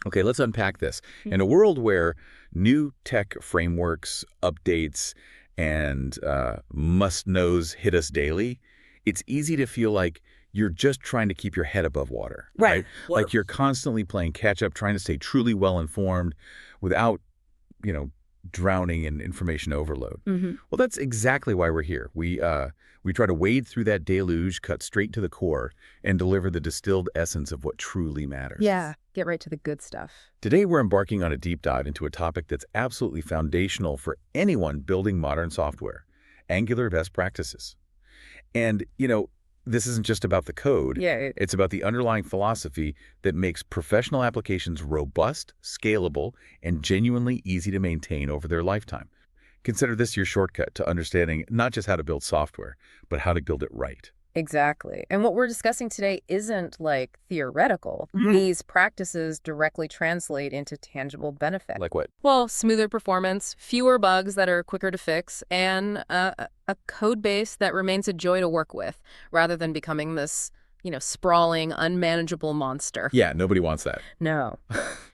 Okay, let's unpack this. In a world where new tech frameworks, updates, and must-knows hit us daily, it's easy to feel like you're just trying to keep your head above water, Right. right? Like you're constantly playing catch-up, trying to stay truly well-informed without, you know, drowning in information overload. hmm Well, that's exactly why we're here. We try to wade through that deluge, cut straight to the core, and deliver the distilled essence of what truly matters. Yeah, get right to the good stuff. Today, we're embarking on a deep dive into a topic that's absolutely foundational for anyone building modern software, Angular best practices. And, this isn't just about the code. Yeah, It's about the underlying philosophy that makes professional applications robust, scalable, and genuinely easy to maintain over their lifetime. Consider this your shortcut to understanding not just how to build software, but how to build it right. exactly. And what we're discussing today isn't like theoretical. These practices directly translate into tangible benefit. Like what? Well, smoother performance, fewer bugs that are quicker to fix, and a code base that remains a joy to work with rather than becoming this, sprawling, unmanageable monster. Yeah, nobody wants that. No.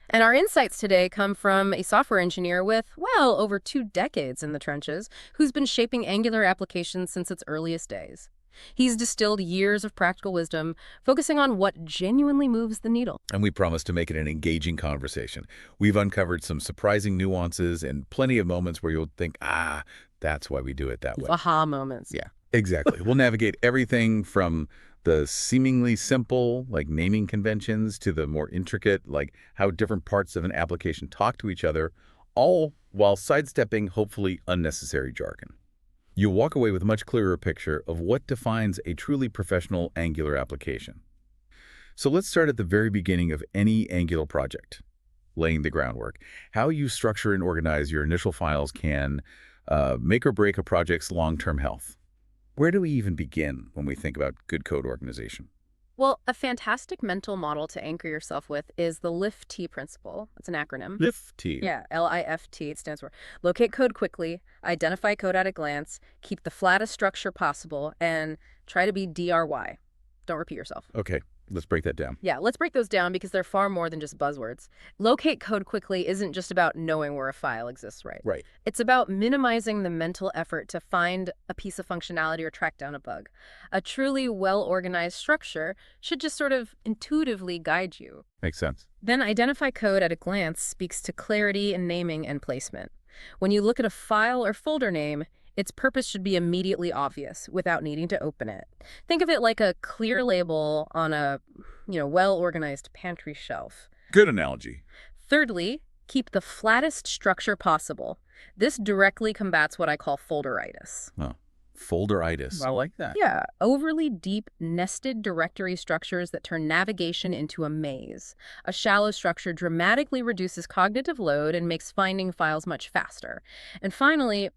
And our insights today come from a software engineer with, well, over 2 decades in the trenches, who's been shaping Angular applications since its earliest days. He's distilled years of practical wisdom, focusing on what genuinely moves the needle. And we promise to make it an engaging conversation. We've uncovered some surprising nuances and plenty of moments where you'll think, that's why we do it that way. Aha moments. Yeah, exactly. We'll navigate everything from the seemingly simple, like naming conventions, to the more intricate, like how different parts of an application talk to each other, all while sidestepping, hopefully, unnecessary jargon. You'll walk away with a much clearer picture of what defines a truly professional Angular application. So let's start at the very beginning of any Angular project, laying the groundwork. How you structure and organize your initial files can make or break a project's long-term health. Where do we even begin when we think about good code organization? Well, a fantastic mental model to anchor yourself with is the LIFT principle. It's an acronym. Lift. Yeah, LIFT. It stands for locate code quickly, identify code at a glance, keep the flattest structure possible, and try to be DRY. Don't repeat yourself. Okay, let's break that down. Yeah, let's break those down because they're far more than just buzzwords. Locate code quickly isn't just about knowing where a file exists, right? Right. It's about minimizing the mental effort to find a piece of functionality or track down a bug. A truly well-organized structure should just sort of intuitively guide you. Makes sense. Then identify code at a glance speaks to clarity in naming and placement. When you look at a file or folder name, its purpose should be immediately obvious without needing to open it. Think of it like a clear label on a, well-organized pantry shelf. Good analogy. Thirdly, keep the flattest structure possible. This directly combats what I call folderitis. Oh, folderitis. I like that. Yeah, overly deep, nested directory structures that turn navigation into a maze. A shallow structure dramatically reduces cognitive load and makes finding files much faster. And finally,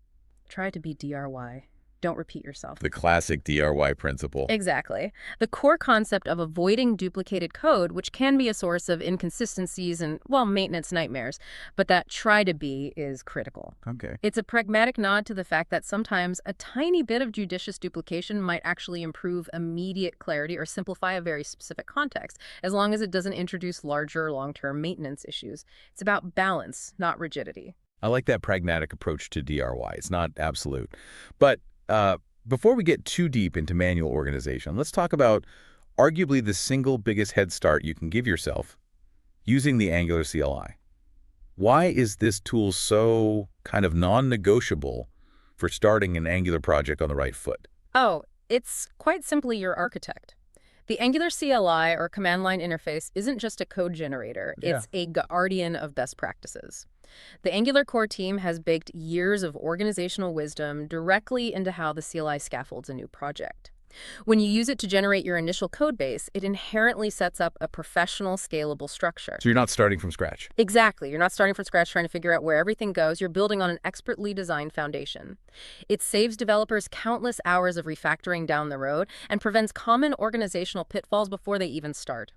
try to be DRY. Don't repeat yourself. The classic DRY principle. Exactly. The core concept of avoiding duplicated code, which can be a source of inconsistencies and, maintenance nightmares, but that try to be is critical. Okay. It's a pragmatic nod to the fact that sometimes a tiny bit of judicious duplication might actually improve immediate clarity or simplify a very specific context, as long as it doesn't introduce larger long-term maintenance issues. It's about balance, not rigidity. I like that pragmatic approach to DRY. It's not absolute. But before we get too deep into manual organization, let's talk about arguably the single biggest head start you can give yourself using the Angular CLI. Why is this tool so kind of non-negotiable for starting an Angular project on the right foot? Oh, it's quite simply your architect. The Angular CLI, or command line interface, isn't just a code generator. It's a guardian of best practices. The Angular core team has baked years of organizational wisdom directly into how the CLI scaffolds a new project. When you use it to generate your initial code base, it inherently sets up a professional, scalable structure. So you're not starting from scratch. Exactly. You're not starting from scratch trying to figure out where everything goes. You're building on an expertly designed foundation. It saves developers countless hours of refactoring down the road and prevents common organizational pitfalls before they even start.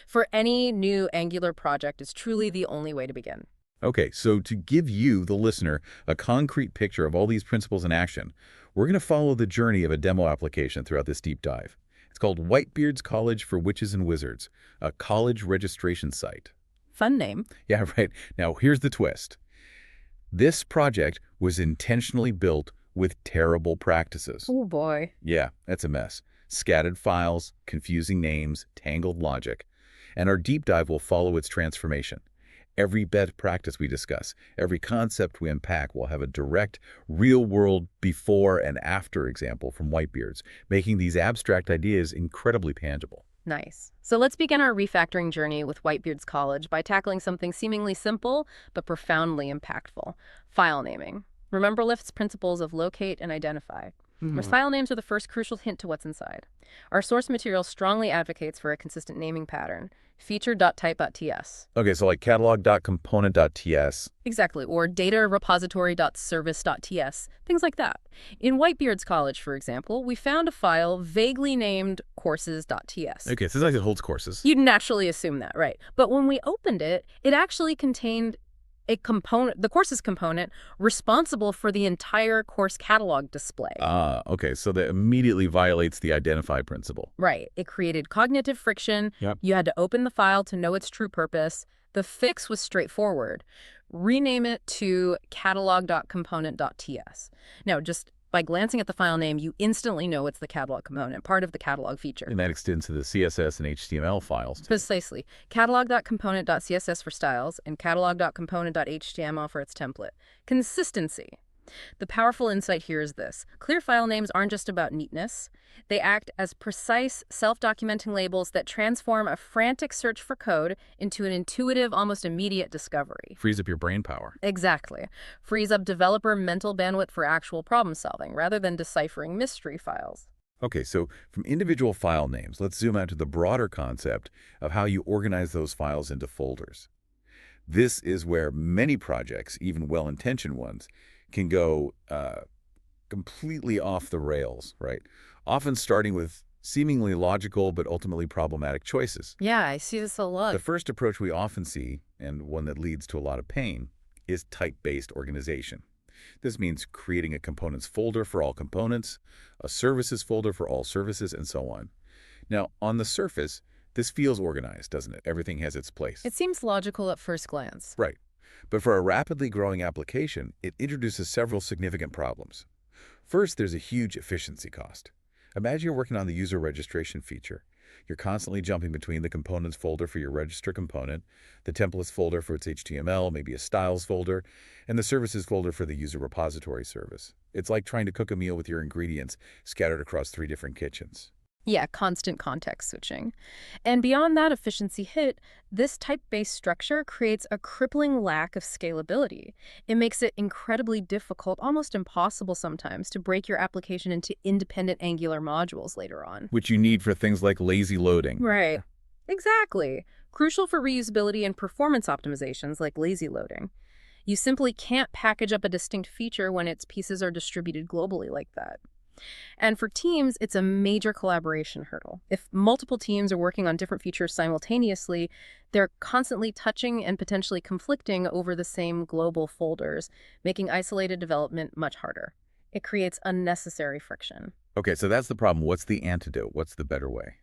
For any new Angular project, it's truly the only way to begin. Okay, so to give you, the listener, a concrete picture of all these principles in action, we're going to follow the journey of a demo application throughout this deep dive. It's called Whitebeard's College for Witches and Wizards, a college registration site. Fun name. Yeah, right. Now, here's the twist. This project was intentionally built with terrible practices. Oh boy. Yeah, that's a mess. Scattered files, confusing names, tangled logic. And our deep dive will follow its transformation. Every best practice we discuss, every concept we unpack will have a direct, real-world before and after example from Whitebeard's, making these abstract ideas incredibly tangible. Nice. So let's begin our refactoring journey with Whitebeard's College by tackling something seemingly simple but profoundly impactful: file naming. Remember Lift's principles of locate and identify. File names are the first crucial hint to what's inside. Our source material strongly advocates for a consistent naming pattern: feature.type.ts. Okay, so like catalog.component.ts. Exactly, or data repository.service.ts, things like that. In Whitebeard's College, for example, we found a file vaguely named courses.ts. Okay, so it's like it holds courses. You'd naturally assume that, right? But when we opened it, it actually contained a component, the courses component, responsible for the entire course catalog display. Okay, so that immediately violates the identify principle. Right. It created cognitive friction. Yep. You had to open the file to know its true purpose. The fix was straightforward. Rename it to catalog.component.ts. Now, just by glancing at the file name, you instantly know it's the catalog component, part of the catalog feature. And that extends to the CSS and HTML files, too. Precisely. Catalog.component.css for styles and catalog.component.html for its template. Consistency. The powerful insight here is this: clear file names aren't just about neatness. They act as precise, self-documenting labels that transform a frantic search for code into an intuitive, almost immediate discovery. Frees up your brain power. Exactly. Frees up developer mental bandwidth for actual problem solving, rather than deciphering mystery files. Okay, so from individual file names, let's zoom out to the broader concept of how you organize those files into folders. This is where many projects, even well-intentioned ones, can go completely off the rails, right? Often starting with seemingly logical but ultimately problematic choices. Yeah, I see this a lot. The first approach we often see, and one that leads to a lot of pain, is type-based organization. This means creating a components folder for all components, a services folder for all services, and so on. Now, on the surface, this feels organized, doesn't it? Everything has its place. It seems logical at first glance. Right. But for a rapidly growing application, it introduces several significant problems. First, there's a huge efficiency cost. Imagine you're working on the user registration feature. You're constantly jumping between the components folder for your register component, the templates folder for its HTML, maybe a styles folder, and the services folder for the user repository service. It's like trying to cook a meal with your ingredients scattered across 3 different kitchens. Yeah, constant context switching. And beyond that efficiency hit, this type-based structure creates a crippling lack of scalability. It makes it incredibly difficult, almost impossible sometimes, to break your application into independent Angular modules later on. Which you need for things like lazy loading. Right. Exactly. Crucial for reusability and performance optimizations like lazy loading. You simply can't package up a distinct feature when its pieces are distributed globally like that. And for teams, it's a major collaboration hurdle. If multiple teams are working on different features simultaneously, they're constantly touching and potentially conflicting over the same global folders, making isolated development much harder. It creates unnecessary friction. Okay, so that's the problem. What's the antidote? What's the better way?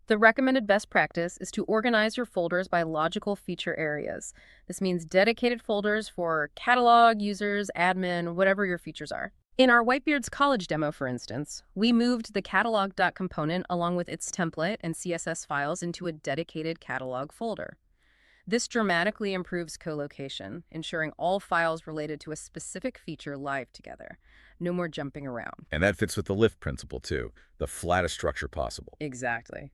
The recommended best practice is to organize your folders by logical feature areas. This means dedicated folders for catalog, users, admin, whatever your features are. In our Whitebeard's College demo, for instance, we moved the catalog.component along with its template and CSS files into a dedicated catalog folder. This dramatically improves co-location, ensuring all files related to a specific feature live together. No more jumping around. And that fits with the lift principle, too. The flattest structure possible. Exactly.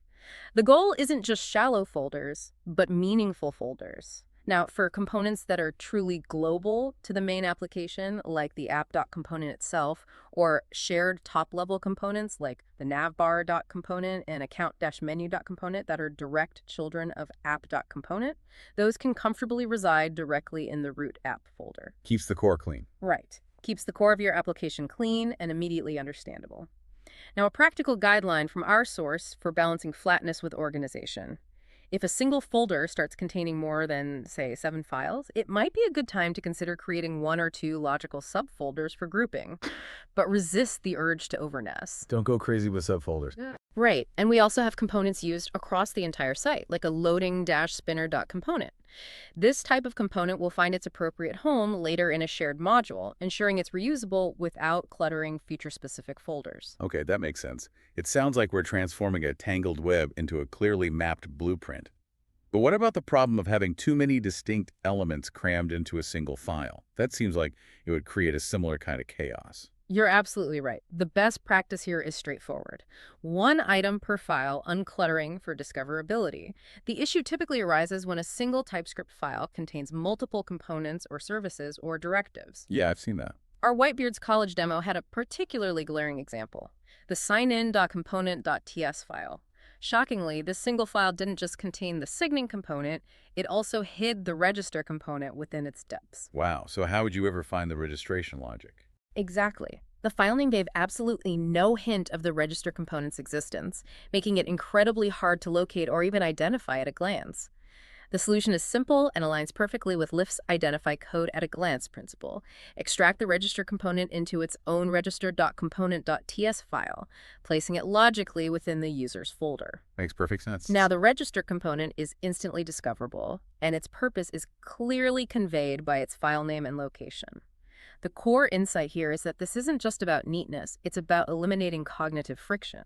The goal isn't just shallow folders, but meaningful folders. Now, for components that are truly global to the main application, like the app.component itself, or shared top-level components like the navbar.component and account-menu.component that are direct children of app.component, those can comfortably reside directly in the root app folder. Keeps the core clean. Right. Keeps the core of your application clean and immediately understandable. Now, a practical guideline from our source for balancing flatness with organization. If a single folder starts containing more than, say, 7 files, it might be a good time to consider creating 1 or 2 logical subfolders for grouping, but resist the urge to overnest. Don't go crazy with subfolders. Right, and we also have components used across the entire site, like a loading-spinner.component. This type of component will find its appropriate home later in a shared module, ensuring it's reusable without cluttering feature-specific folders. Okay, that makes sense. It sounds like we're transforming a tangled web into a clearly mapped blueprint. But what about the problem of having too many distinct elements crammed into a single file? That seems like it would create a similar kind of chaos. You're absolutely right. The best practice here is straightforward. One item per file, uncluttering for discoverability. The issue typically arises when a single TypeScript file contains multiple components or services or directives. Yeah, I've seen that. Our Whitebeard's college demo had a particularly glaring example, the signin.component.ts file. Shockingly, this single file didn't just contain the signing component, it also hid the register component within its depths. Wow, so how would you ever find the registration logic? Exactly. The file name gave absolutely no hint of the register component's existence, making it incredibly hard to locate or even identify at a glance. The solution is simple and aligns perfectly with Lyft's identify code at a glance principle. Extract the register component into its own register.component.ts file, placing it logically within the user's folder. Makes perfect sense. Now, the register component is instantly discoverable, and its purpose is clearly conveyed by its file name and location. The core insight here is that this isn't just about neatness, it's about eliminating cognitive friction.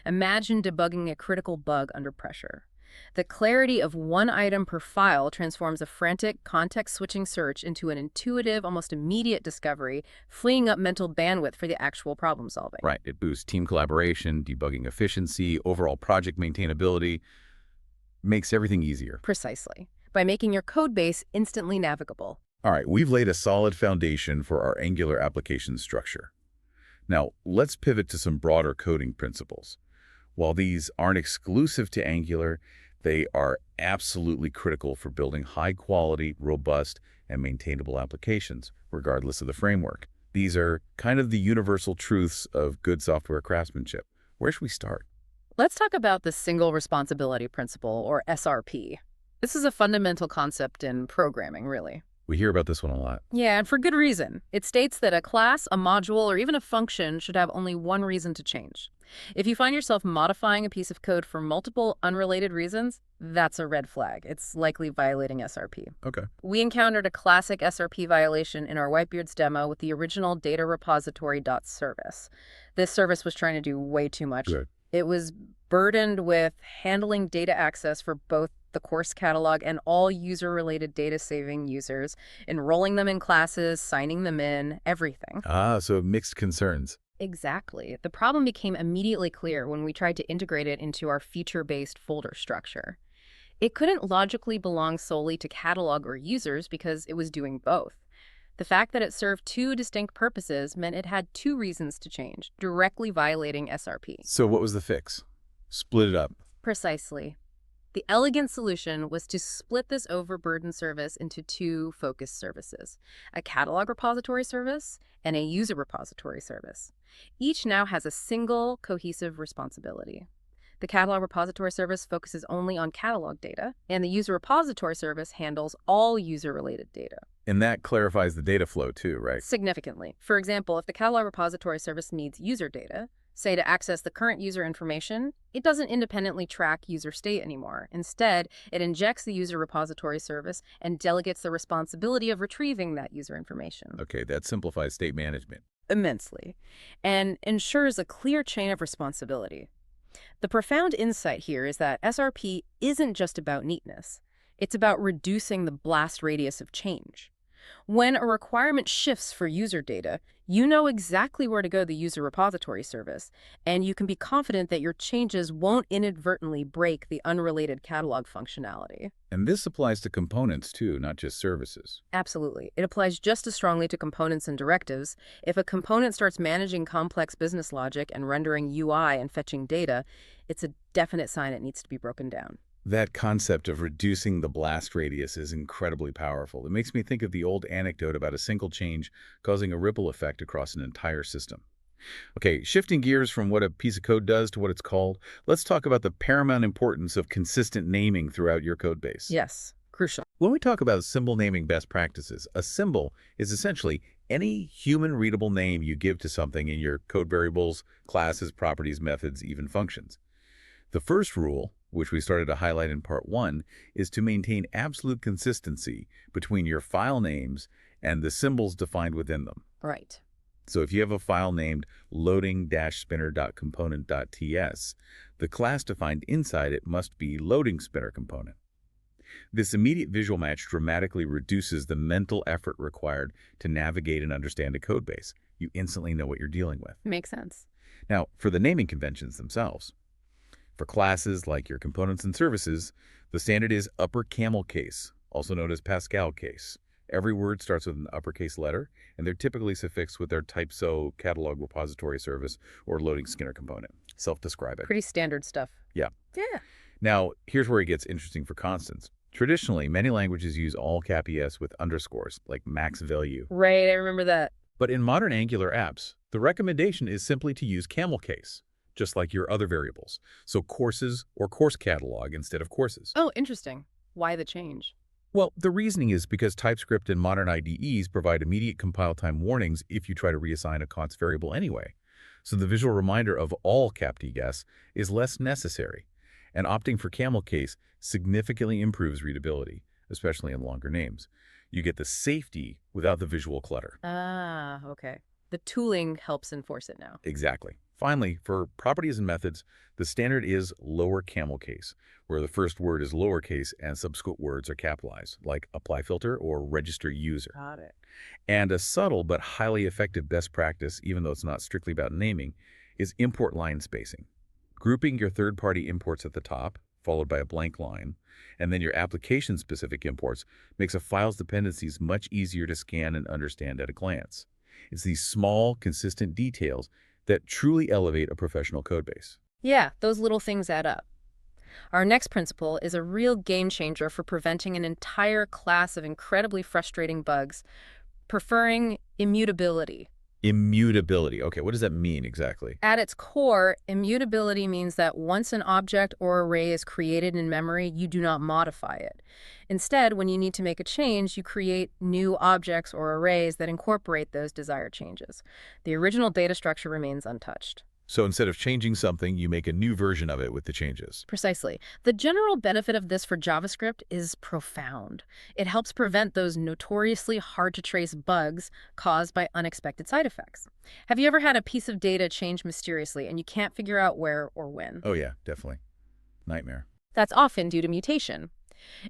Imagine debugging a critical bug under pressure. The clarity of one item per file transforms a frantic, context-switching search into an intuitive, almost immediate discovery, freeing up mental bandwidth for the actual problem solving. Right, it boosts team collaboration, debugging efficiency, overall project maintainability, makes everything easier. Precisely. By making your code base instantly navigable. All right, we've laid a solid foundation for our Angular application structure. Now, let's pivot to some broader coding principles. While these aren't exclusive to Angular, they are absolutely critical for building high-quality, robust, and maintainable applications, regardless of the framework. These are kind of the universal truths of good software craftsmanship. Where should we start? Let's talk about the single responsibility principle, or SRP. This is a fundamental concept in programming, really. We hear about this one a lot. Yeah, and for good reason. It states that a class, a module, or even a function should have only one reason to change. If you find yourself modifying a piece of code for multiple unrelated reasons, that's a red flag. It's likely violating SRP. Okay. We encountered a classic SRP violation in our Whitebeard's demo with the original data repository.service. This service was trying to do way too much. Good. It was burdened with handling data access for both the course catalog and all user-related data-saving users, enrolling them in classes, signing them in, everything. So mixed concerns. Exactly. The problem became immediately clear when we tried to integrate it into our feature-based folder structure. It couldn't logically belong solely to catalog or users because it was doing both. The fact that it served two distinct purposes meant it had two reasons to change, directly violating SRP. So what was the fix? Split it up. Precisely. The elegant solution was to split this overburdened service into two focused services, a catalog repository service and a user repository service. Each now has a single cohesive responsibility. The catalog repository service focuses only on catalog data, and the user repository service handles all user-related data. And that clarifies the data flow too, right? Significantly. For example, if the catalog repository service needs user data, say to access the current user information, it doesn't independently track user state anymore. Instead, it injects the user repository service and delegates the responsibility of retrieving that user information. Okay, that simplifies state management. Immensely, and ensures a clear chain of responsibility. The profound insight here is that SRP isn't just about neatness. It's about reducing the blast radius of change. When a requirement shifts for user data, you know exactly where to go to the user repository service, and you can be confident that your changes won't inadvertently break the unrelated catalog functionality. And this applies to components too, not just services. Absolutely. It applies just as strongly to components and directives. If a component starts managing complex business logic and rendering UI and fetching data, it's a definite sign it needs to be broken down. That concept of reducing the blast radius is incredibly powerful. It makes me think of the old anecdote about a single change causing a ripple effect across an entire system. Okay, shifting gears from what a piece of code does to what it's called, let's talk about the paramount importance of consistent naming throughout your code base. Yes, crucial. When we talk about symbol naming best practices, a symbol is essentially any human-readable name you give to something in your code variables, classes, properties, methods, even functions. The first rule, which we started to highlight in part 1, is to maintain absolute consistency between your file names and the symbols defined within them. Right. So if you have a file named loading-spinner.component.ts, the class defined inside it must be loading spinner component. This immediate visual match dramatically reduces the mental effort required to navigate and understand a code base. You instantly know what you're dealing with. Makes sense. Now, for the naming conventions themselves, for classes like your components and services, the standard is upper camel case, also known as Pascal case. Every word starts with an uppercase letter, and they're typically suffixed with their type so, catalog repository service, or loading Skinner component. Self-describe it. Pretty standard stuff. Yeah. Yeah. Now, here's where it gets interesting for constants. Traditionally, many languages use all cap ES with underscores, like max value. Right, I remember that. But in modern Angular apps, the recommendation is simply to use camel case, just like your other variables. So courses or course catalog instead of courses. Oh, interesting. Why the change? Well, the reasoning is because TypeScript and modern IDEs provide immediate compile time warnings if you try to reassign a const variable anyway. So the visual reminder of all capped ES is less necessary, and opting for camel case significantly improves readability, especially in longer names. You get the safety without the visual clutter. Ah, okay. The tooling helps enforce it now. Exactly. Finally, for properties and methods, the standard is lower camel case, where the first word is lowercase and subsequent words are capitalized, like apply filter or register user. Got it. And a subtle but highly effective best practice, even though it's not strictly about naming, is import line spacing. Grouping your third-party imports at the top, followed by a blank line, and then your application-specific imports makes a file's dependencies much easier to scan and understand at a glance. It's these small, consistent details that truly elevate a professional codebase. Yeah, those little things add up. Our next principle is a real game changer for preventing an entire class of incredibly frustrating bugs, preferring immutability. Immutability. Okay, what does that mean exactly? At its core, immutability means that once an object or array is created in memory, you do not modify it. Instead, when you need to make a change, you create new objects or arrays that incorporate those desired changes. The original data structure remains untouched. So instead of changing something, you make a new version of it with the changes. Precisely. The general benefit of this for JavaScript is profound. It helps prevent those notoriously hard-to-trace bugs caused by unexpected side effects. Have you ever had a piece of data change mysteriously and you can't figure out where or when? Oh yeah, definitely. Nightmare. That's often due to mutation.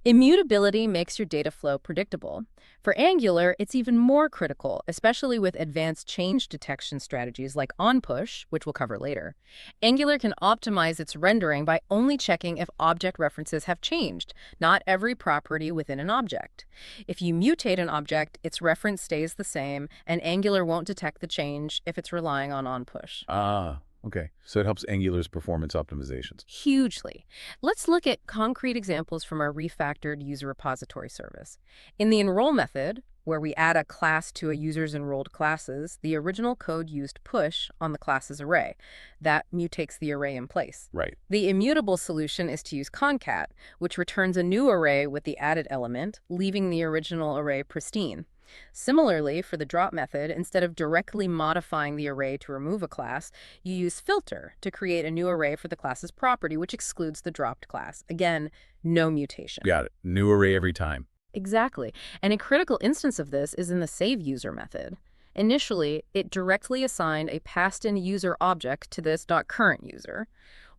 Immutability makes your data flow predictable. For Angular, it's even more critical, especially with advanced change detection strategies like onPush, which we'll cover later. Angular can optimize its rendering by only checking if object references have changed, not every property within an object. If you mutate an object, its reference stays the same, and Angular won't detect the change if it's relying on onPush. Ah, okay. So it helps Angular's performance optimizations. Hugely. Let's look at concrete examples from our refactored user repository service. In the enroll method, where we add a class to a user's enrolled classes, the original code used push on the class's array. That mutates the array in place. Right. The immutable solution is to use concat, which returns a new array with the added element, leaving the original array pristine. Similarly, for the drop method, instead of directly modifying the array to remove a class, you use filter to create a new array for the class's property, which excludes the dropped class. Again, no mutation. Got it. New array every time. Exactly. And a critical instance of this is in the save user method. Initially, it directly assigned a passed-in user object to this .currentUser.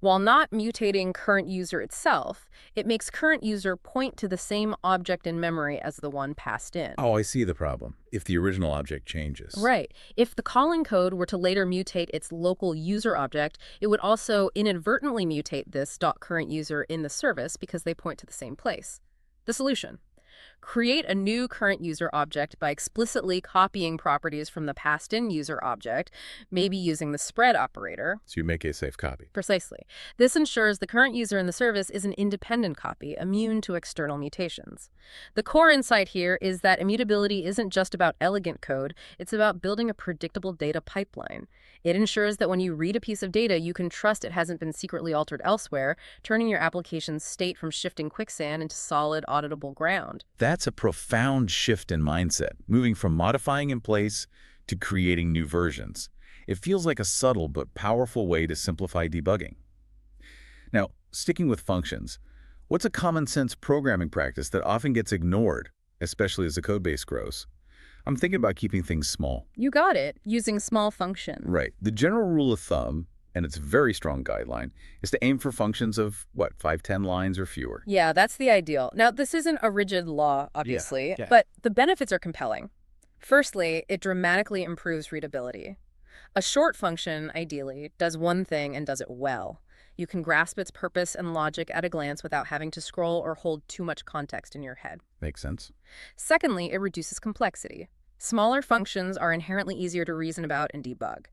While not mutating current user itself, it makes current user point to the same object in memory as the one passed in. Oh, I see the problem. If the original object changes. Right. If the calling code were to later mutate its local user object, it would also inadvertently mutate this .currentUser in the service because they point to the same place. The solution: create a new current user object by explicitly copying properties from the passed-in user object, maybe using the spread operator. So you make a safe copy. Precisely. This ensures the current user in the service is an independent copy, immune to external mutations. The core insight here is that immutability isn't just about elegant code, it's about building a predictable data pipeline. It ensures that when you read a piece of data, you can trust it hasn't been secretly altered elsewhere, turning your application's state from shifting quicksand into solid, auditable ground. That's a profound shift in mindset, moving from modifying in place to creating new versions. It feels like a subtle but powerful way to simplify debugging. Now, Sticking with functions, what's a common sense programming practice that often gets ignored, especially as the code base grows? I'm thinking about keeping things small. You got it, using small function. Right. The general rule of thumb, and it's a very strong guideline, is to aim for functions of, what, 5, 10 lines or fewer. Yeah, that's the ideal. Now, this isn't a rigid law, obviously, but the benefits are compelling. Firstly, it dramatically improves readability. A short function, ideally, does one thing and does it well. You can grasp its purpose and logic at a glance without having to scroll or hold too much context in your head. Makes sense. Secondly, it reduces complexity. Smaller functions are inherently easier to reason about and debug.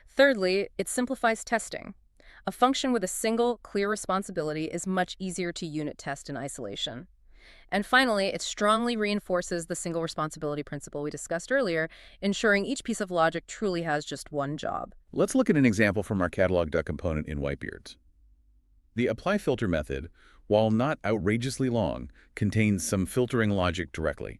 Thirdly, it simplifies testing. A function with a single, clear responsibility is much easier to unit test in isolation. And finally, it strongly reinforces the single responsibility principle we discussed earlier, ensuring each piece of logic truly has just one job. Let's look at an example from our catalog.component in Whitebeard's. The apply filter method, while not outrageously long, contains some filtering logic directly.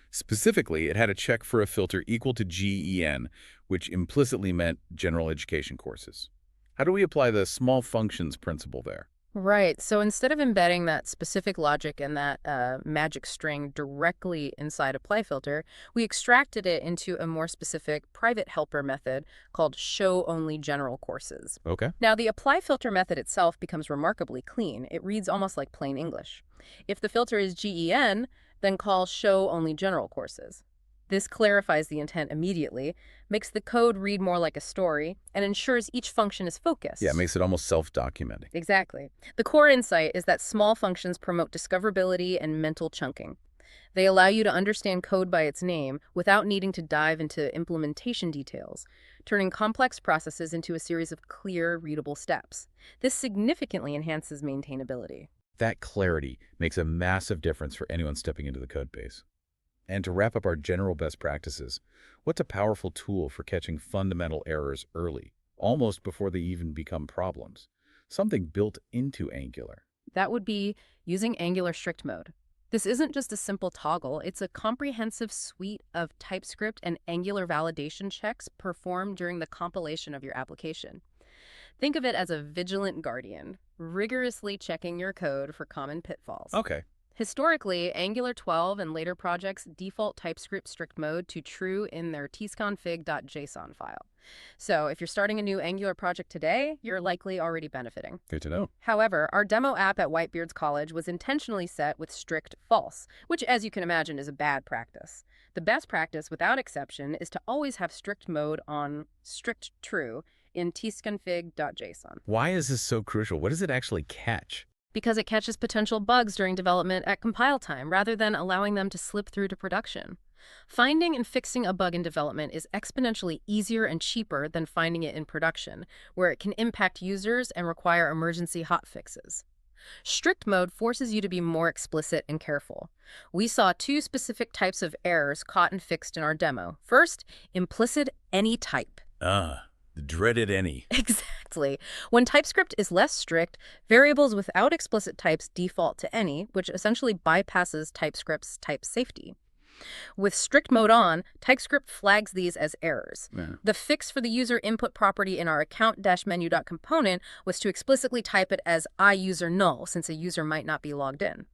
Specifically, it had a check for a filter equal to GEN, which implicitly meant general education courses. How do we apply the small functions principle there? Right. So instead of embedding that specific logic and that magic string directly inside apply filter, we extracted it into a more specific private helper method called show only general courses. Okay. Now, the apply filter method itself becomes remarkably clean. It reads almost like plain English. If the filter is GEN, then call show only general courses. This clarifies the intent immediately, makes the code read more like a story, and ensures each function is focused. Yeah, it makes it almost self-documenting. Exactly. The core insight is that small functions promote discoverability and mental chunking. They allow you to understand code by its name without needing to dive into implementation details, turning complex processes into a series of clear, readable steps. This significantly enhances maintainability. That clarity makes a massive difference for anyone stepping into the code base. And to wrap up our general best practices, what's a powerful tool for catching fundamental errors early, almost before they even become problems? Something built into Angular. That would be using Angular strict mode. This isn't just a simple toggle, it's a comprehensive suite of TypeScript and Angular validation checks performed during the compilation of your application. Think of it as a vigilant guardian, rigorously checking your code for common pitfalls. Okay. Historically, Angular 12 and later projects default TypeScript strict mode to true in their tsconfig.json file. So if you're starting a new Angular project today, you're likely already benefiting. Good to know. However, our demo app at Whitebeard's College was intentionally set with strict false, which, as you can imagine, is a bad practice. The best practice, without exception, is to always have strict mode on strict true in tsconfig.json. Why is this so crucial? What does it actually catch? Because it catches potential bugs during development at compile time rather than allowing them to slip through to production. Finding and fixing a bug in development is exponentially easier and cheaper than finding it in production, where it can impact users and require emergency hotfixes. Strict mode forces you to be more explicit and careful. We saw two specific types of errors caught and fixed in our demo. First, implicit any type. The dreaded any. Exactly. When TypeScript is less strict, variables without explicit types default to any, which essentially bypasses TypeScript's type safety. With strict mode on, TypeScript flags these as errors. Yeah. The fix for the user input property in our account-menu.component was to explicitly type it as IUserNull, since a user might not be logged in.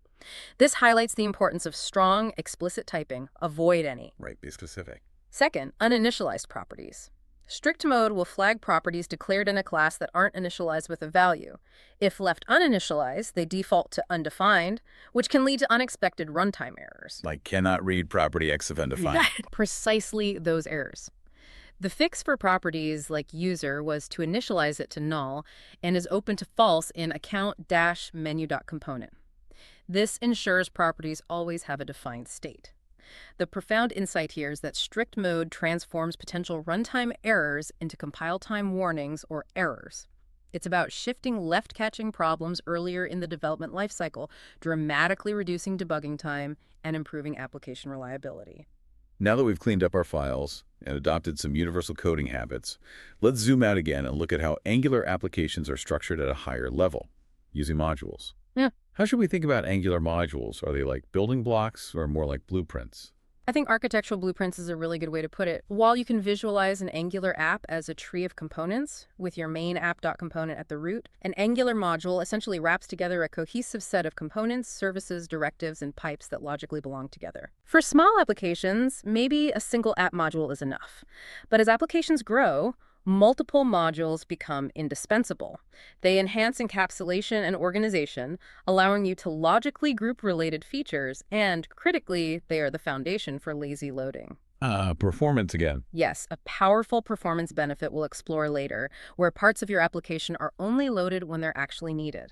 This highlights the importance of strong, explicit typing. Avoid any. Right, be specific. Second, uninitialized properties. Strict mode will flag properties declared in a class that aren't initialized with a value. If left uninitialized, they default to undefined, which can lead to unexpected runtime errors. Like cannot read property X of undefined. Precisely those errors. The fix for properties like user was to initialize it to null and is open to false in account-menu.component. This ensures properties always have a defined state. The profound insight here is that strict mode transforms potential runtime errors into compile time warnings or errors. It's about shifting left-catching problems earlier in the development lifecycle, dramatically reducing debugging time and improving application reliability. Now that we've cleaned up our files and adopted some universal coding habits, let's zoom out again and look at how Angular applications are structured at a higher level, using modules. Yeah. How should we think about Angular modules? Are they like building blocks or more like blueprints? I think architectural blueprints is a really good way to put it. While you can visualize an Angular app as a tree of components with your main app.component at the root, an Angular module essentially wraps together a cohesive set of components, services, directives, and pipes that logically belong together. For small applications, maybe a single app module is enough. But as applications grow, multiple modules become indispensable. They enhance encapsulation and organization, allowing you to logically group related features, and critically, they are the foundation for lazy loading. Performance again. Yes, a powerful performance benefit we'll explore later, where parts of your application are only loaded when they're actually needed.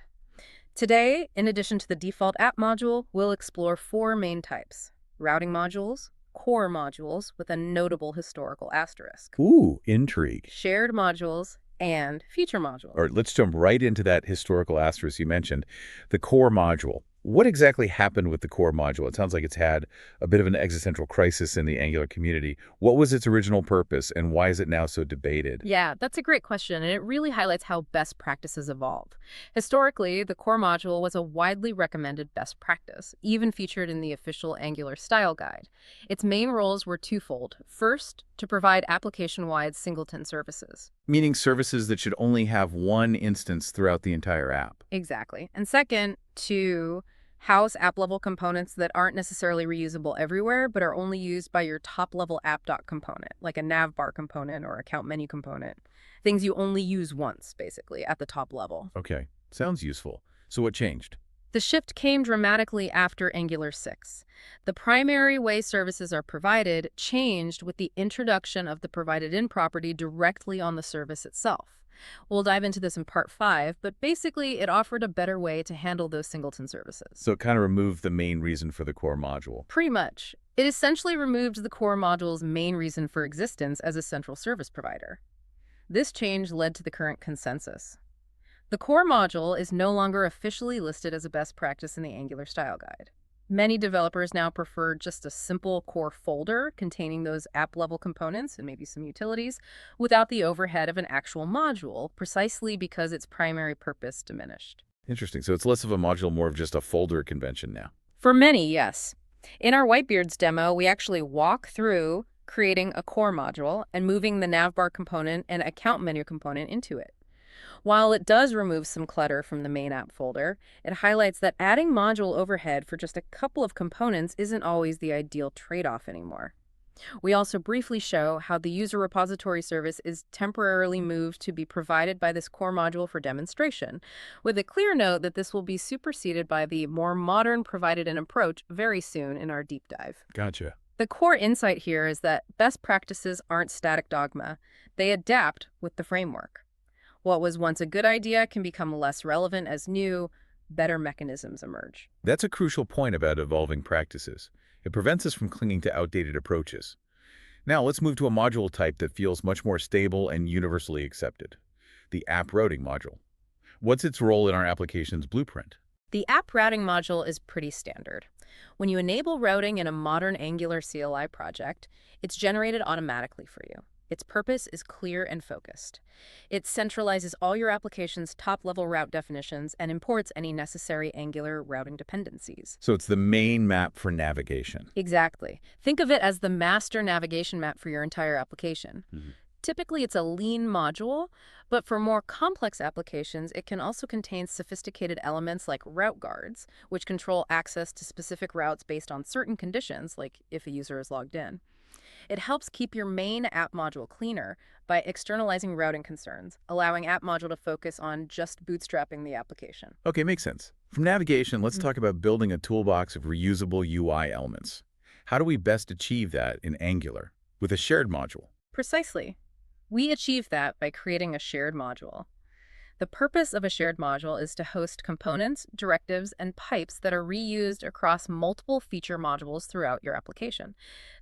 Today, in addition to the default app module, we'll explore four main types: routing modules, core modules with a notable historical asterisk, Ooh, intrigue. shared modules, and feature modules. All right, let's jump right into that historical asterisk you mentioned, the core module. What exactly happened with the core module? It sounds like it's had a bit of an existential crisis in the Angular community. What was its original purpose, and why is it now so debated? Yeah, that's a great question, and it really highlights how best practices evolve. Historically, the core module was a widely recommended best practice, even featured in the official Angular style guide. Its main roles were twofold. First, to provide application-wide singleton services. Meaning services that should only have one instance throughout the entire app. Exactly. And second, to house app-level components that aren't necessarily reusable everywhere, but are only used by your top-level app.component, like a navbar component or account menu component. Things you only use once, basically, at the top level. Okay, sounds useful. So what changed? The shift came dramatically after Angular 6. The primary way services are provided changed with the introduction of the provided in property directly on the service itself. We'll dive into this in part 5, but basically it offered a better way to handle those singleton services. So it kind of removed the main reason for the core module. Pretty much. It essentially removed the core module's main reason for existence as a central service provider. This change led to the current consensus. The core module is no longer officially listed as a best practice in the Angular style guide. Many developers now prefer just a simple core folder containing those app-level components and maybe some utilities without the overhead of an actual module, precisely because its primary purpose diminished. Interesting. So it's less of a module, more of just a folder convention now. For many, yes. In our Whitebeards demo, we actually walk through creating a core module and moving the navbar component and account menu component into it. While it does remove some clutter from the main app folder, it highlights that adding module overhead for just a couple of components isn't always the ideal trade-off anymore. We also briefly show how the user repository service is temporarily moved to be provided by this core module for demonstration, with a clear note that this will be superseded by the more modern provided-in approach very soon in our deep dive. Gotcha. The core insight here is that best practices aren't static dogma. They adapt with the framework. What was once a good idea can become less relevant as new, better mechanisms emerge. That's a crucial point about evolving practices. It prevents us from clinging to outdated approaches. Now let's move to a module type that feels much more stable and universally accepted. The app routing module. What's its role in our application's blueprint? The app routing module is pretty standard. When you enable routing in a modern Angular CLI project, it's generated automatically for you. Its purpose is clear and focused. It centralizes all your application's top-level route definitions and imports any necessary Angular routing dependencies. So it's the main map for navigation. Exactly. Think of it as the master navigation map for your entire application. Typically, it's a lean module, but for more complex applications, it can also contain sophisticated elements like route guards, which control access to specific routes based on certain conditions, like if a user is logged in. It helps keep your main app module cleaner by externalizing routing concerns, allowing app module to focus on just bootstrapping the application. Okay, makes sense. From navigation, let's talk about building a toolbox of reusable UI elements. How do we best achieve that in Angular with a shared module? Precisely. We achieve that by creating a shared module. The purpose of a shared module is to host components, directives, and pipes that are reused across multiple feature modules throughout your application.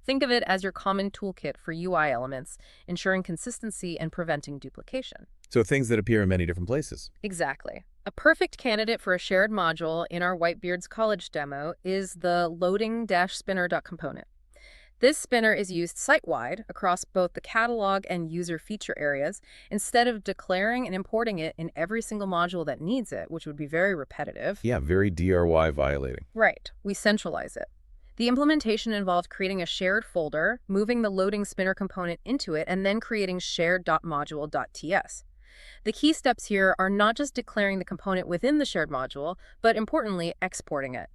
Think of it as your common toolkit for UI elements, ensuring consistency and preventing duplication. So things that appear in many different places. Exactly. A perfect candidate for a shared module in our Whitebeards College demo is the loading-spinner.component. This spinner is used site-wide across both the catalog and user feature areas instead of declaring and importing it in every single module that needs it, which would be very repetitive. Yeah, very DRY violating. Right. We centralize it. The implementation involved creating a shared folder, moving the loading spinner component into it, and then creating shared.module.ts. The key steps here are not just declaring the component within the shared module, but importantly, exporting it.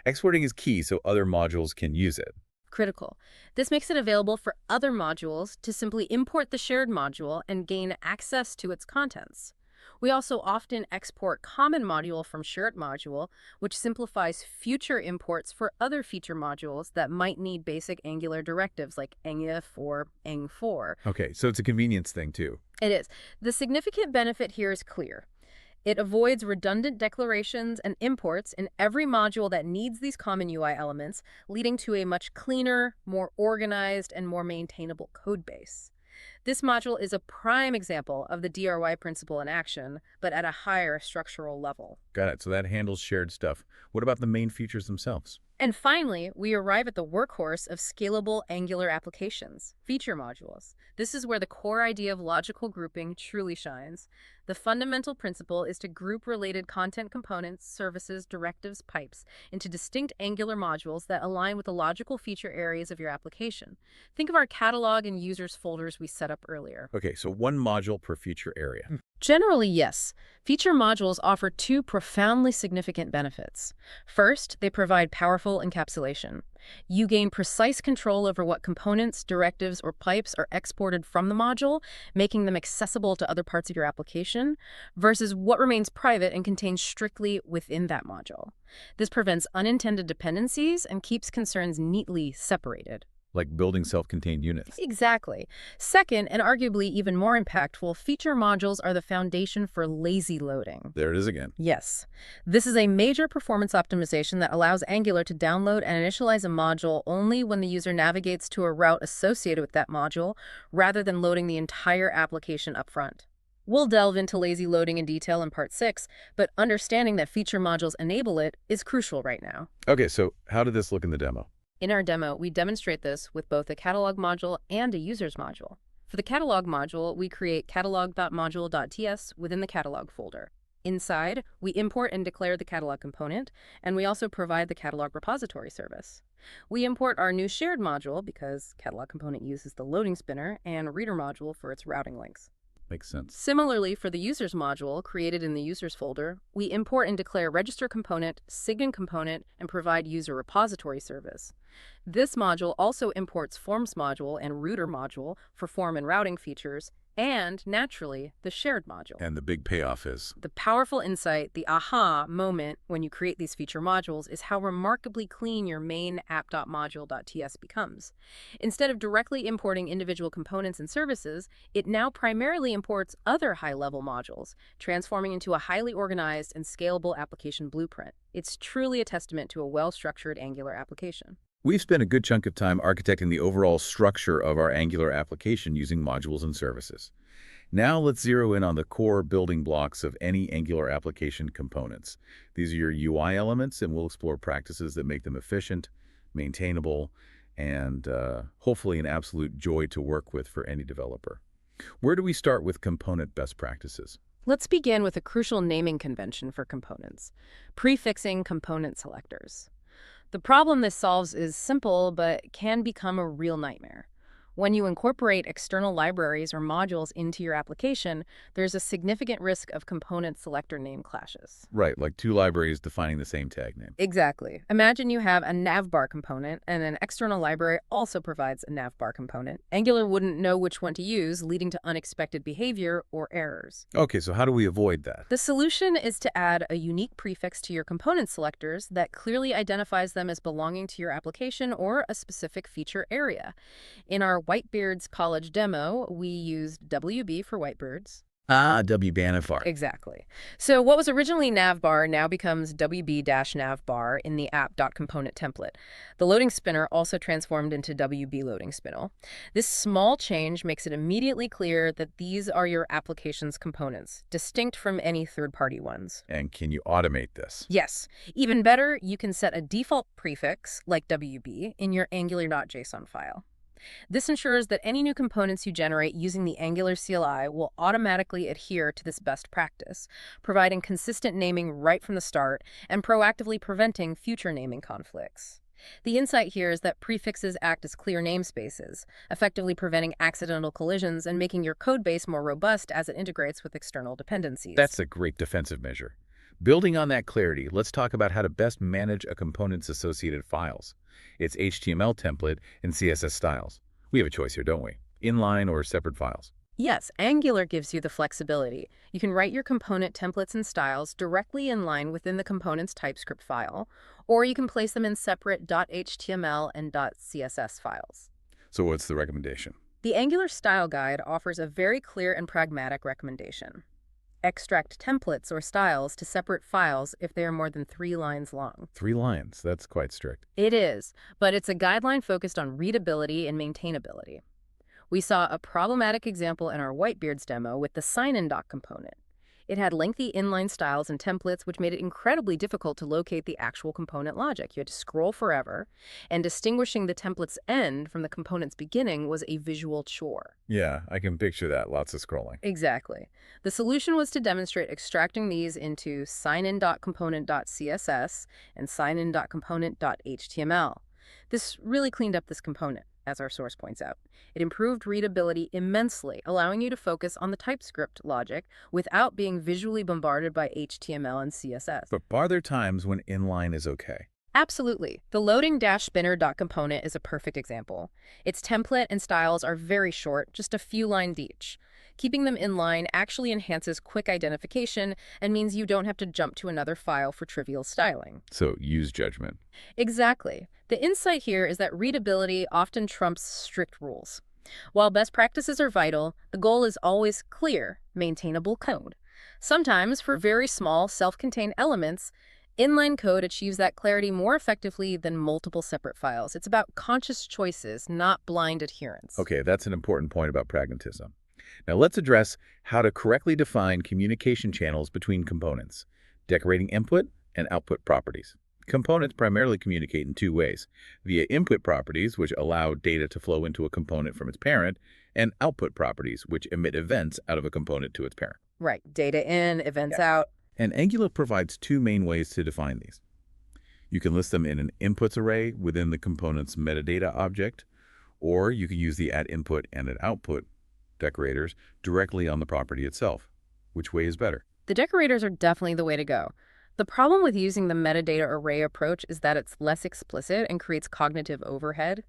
Exporting is key so other modules can use it. Critical. This makes it available for other modules to simply import the shared module and gain access to its contents. We also often export common module from shared module, which simplifies future imports for other feature modules that might need basic Angular directives like engif or eng4. Okay, so it's a convenience thing too. It is. The significant benefit here is clear. It avoids redundant declarations and imports in every module that needs these common UI elements, leading to a much cleaner, more organized, and more maintainable code base. This module is a prime example of the DRY principle in action, but at a higher structural level. Got it. So that handles shared stuff. What about the main features themselves? And finally, we arrive at the workhorse of scalable Angular applications, feature modules. This is where the core idea of logical grouping truly shines. The fundamental principle is to group related content components, services, directives, pipes into distinct Angular modules that align with the logical feature areas of your application. Think of our catalog and users folders we set up earlier. Okay, so one module per feature area. Generally, yes. Feature modules offer two profoundly significant benefits. First, they provide powerful encapsulation. You gain precise control over what components, directives, or pipes are exported from the module, making them accessible to other parts of your application, versus what remains private and contained strictly within that module. This prevents unintended dependencies and keeps concerns neatly separated. Like building self-contained units. Exactly. Second, and arguably even more impactful, feature modules are the foundation for lazy loading. There it is again. Yes. This is a major performance optimization that allows Angular to download and initialize a module only when the user navigates to a route associated with that module, rather than loading the entire application upfront. We'll delve into lazy loading in detail in Part 6, but understanding that feature modules enable it is crucial right now. Okay, so how did this look in the demo? In our demo, we demonstrate this with both a catalog module and a users module. For the catalog module, we create catalog.module.ts within the catalog folder. Inside, we import and declare the catalog component, and we also provide the catalog repository service. We import our new shared module because catalog component uses the loading spinner and reader module for its routing links. Makes sense. Similarly, for the users module created in the users folder, we import and declare register component, sign component, and provide user repository service. This module also imports forms module and router module for form and routing features, and, naturally, the shared module. And the big payoff is? The powerful insight, the aha moment when you create these feature modules is how remarkably clean your main app.module.ts becomes. Instead of directly importing individual components and services, it now primarily imports other high-level modules, transforming into a highly organized and scalable application blueprint. It's truly a testament to a well-structured Angular application. We've spent a good chunk of time architecting the overall structure of our Angular application using modules and services. Now let's zero in on the core building blocks of any Angular application components. These are your UI elements, and we'll explore practices that make them efficient, maintainable, and hopefully an absolute joy to work with for any developer. Where do we start with component best practices? Let's begin with a crucial naming convention for components: prefixing component selectors. The problem this solves is simple, but can become a real nightmare. When you incorporate external libraries or modules into your application, there's a significant risk of component selector name clashes. Right, like two libraries defining the same tag name. Exactly. Imagine you have a navbar component, and an external library also provides a navbar component. Angular wouldn't know which one to use, leading to unexpected behavior or errors. Okay, so how do we avoid that? The solution is to add a unique prefix to your component selectors that clearly identifies them as belonging to your application or a specific feature area. In our Whitebeard's college demo, we used WB for Whitebeards. WBANFR. Exactly. So what was originally navbar now becomes WB-navbar in the app.component template. The loading spinner also transformed into WB loading spinel. This small change makes it immediately clear that these are your application's components, distinct from any third-party ones. And can you automate this? Yes. Even better, you can set a default prefix, like WB, in your angular.json file. This ensures that any new components you generate using the Angular CLI will automatically adhere to this best practice, providing consistent naming right from the start and proactively preventing future naming conflicts. The insight here is that prefixes act as clear namespaces, effectively preventing accidental collisions and making your code base more robust as it integrates with external dependencies. That's a great defensive measure. Building on that clarity, let's talk about how to best manage a component's associated files, its HTML template and CSS styles. We have a choice here, don't we? Inline or separate files. Yes, Angular gives you the flexibility. You can write your component templates and styles directly in line within the component's TypeScript file, or you can place them in separate .html and .css files. So what's the recommendation? The Angular Style Guide offers a very clear and pragmatic recommendation. Extract templates or styles to separate files if they are more than 3 lines long. 3 lines. That's quite strict. It is, but it's a guideline focused on readability and maintainability. We saw a problematic example in our Whitebeards demo with the sign-in doc component. It had lengthy inline styles and templates, which made it incredibly difficult to locate the actual component logic. You had to scroll forever, and distinguishing the template's end from the component's beginning was a visual chore. Yeah, I can picture that. Lots of scrolling. Exactly. The solution was to demonstrate extracting these into signin.component.css and signin.component.html. This really cleaned up this component, as our source points out. It improved readability immensely, allowing you to focus on the TypeScript logic without being visually bombarded by HTML and CSS. But are there times when inline is okay? Absolutely. The loading-spinner.component is a perfect example. Its template and styles are very short, just a few lines each. Keeping them in line actually enhances quick identification and means you don't have to jump to another file for trivial styling. So use judgment. Exactly. The insight here is that readability often trumps strict rules. While best practices are vital, the goal is always clear, maintainable code. Sometimes, for very small, self-contained elements, inline code achieves that clarity more effectively than multiple separate files. It's about conscious choices, not blind adherence. Okay, that's an important point about pragmatism. Now let's address how to correctly define communication channels between components, decorating input and output properties. Components primarily communicate in 2 ways, via input properties, which allow data to flow into a component from its parent, and output properties, which emit events out of a component to its parent. Right. Data in, events out. And Angular provides 2 main ways to define these. You can list them in an inputs array within the component's metadata object, or you can use the @input and @output decorators directly on the property itself. Which way is better? The decorators are definitely the way to go. The problem with using the metadata array approach is that it's less explicit and creates cognitive overhead.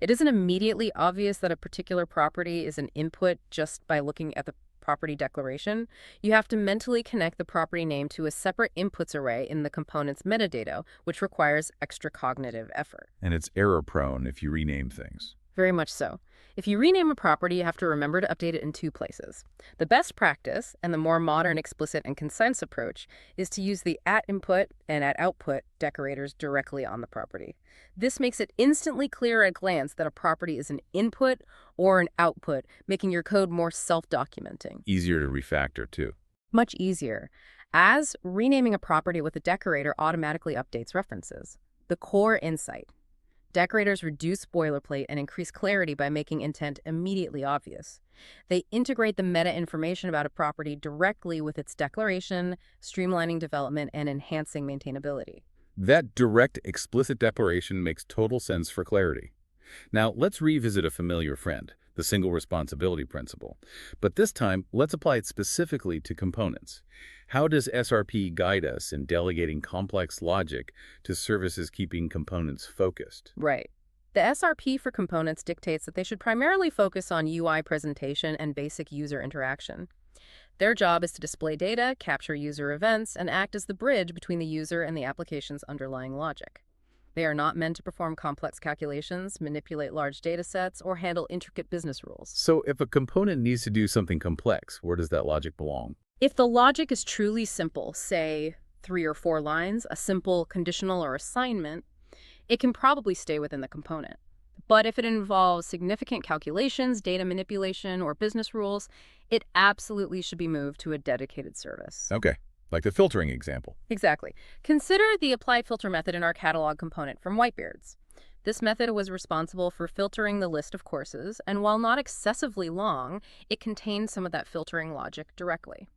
It isn't immediately obvious that a particular property is an input just by looking at the property declaration. You have to mentally connect the property name to a separate inputs array in the component's metadata, which requires extra cognitive effort. And it's error-prone if you rename things. Very much so. If you rename a property, you have to remember to update it in 2 places. The best practice, and the more modern, explicit, and concise approach, is to use the @input and @output decorators directly on the property. This makes it instantly clear at a glance that a property is an input or an output, making your code more self-documenting. Easier to refactor, too. Much easier, as renaming a property with a decorator automatically updates references. The core insight. Decorators reduce boilerplate and increase clarity by making intent immediately obvious. They integrate the meta information about a property directly with its declaration, streamlining development and enhancing maintainability. That direct, explicit declaration makes total sense for clarity. Now, let's revisit a familiar friend, the single responsibility principle. But this time, let's apply it specifically to components. How does SRP guide us in delegating complex logic to services keeping components focused? Right. The SRP for components dictates that they should primarily focus on UI presentation and basic user interaction. Their job is to display data, capture user events, and act as the bridge between the user and the application's underlying logic. They are not meant to perform complex calculations, manipulate large data sets, or handle intricate business rules. So if a component needs to do something complex, where does that logic belong? If the logic is truly simple, say 3 or 4 lines, a simple conditional or assignment, it can probably stay within the component. But if it involves significant calculations, data manipulation, or business rules, it absolutely should be moved to a dedicated service. Okay, like the filtering example. Exactly. Consider the apply filter method in our catalog component from Whitebeards. This method was responsible for filtering the list of courses, and while not excessively long, it contained some of that filtering logic directly.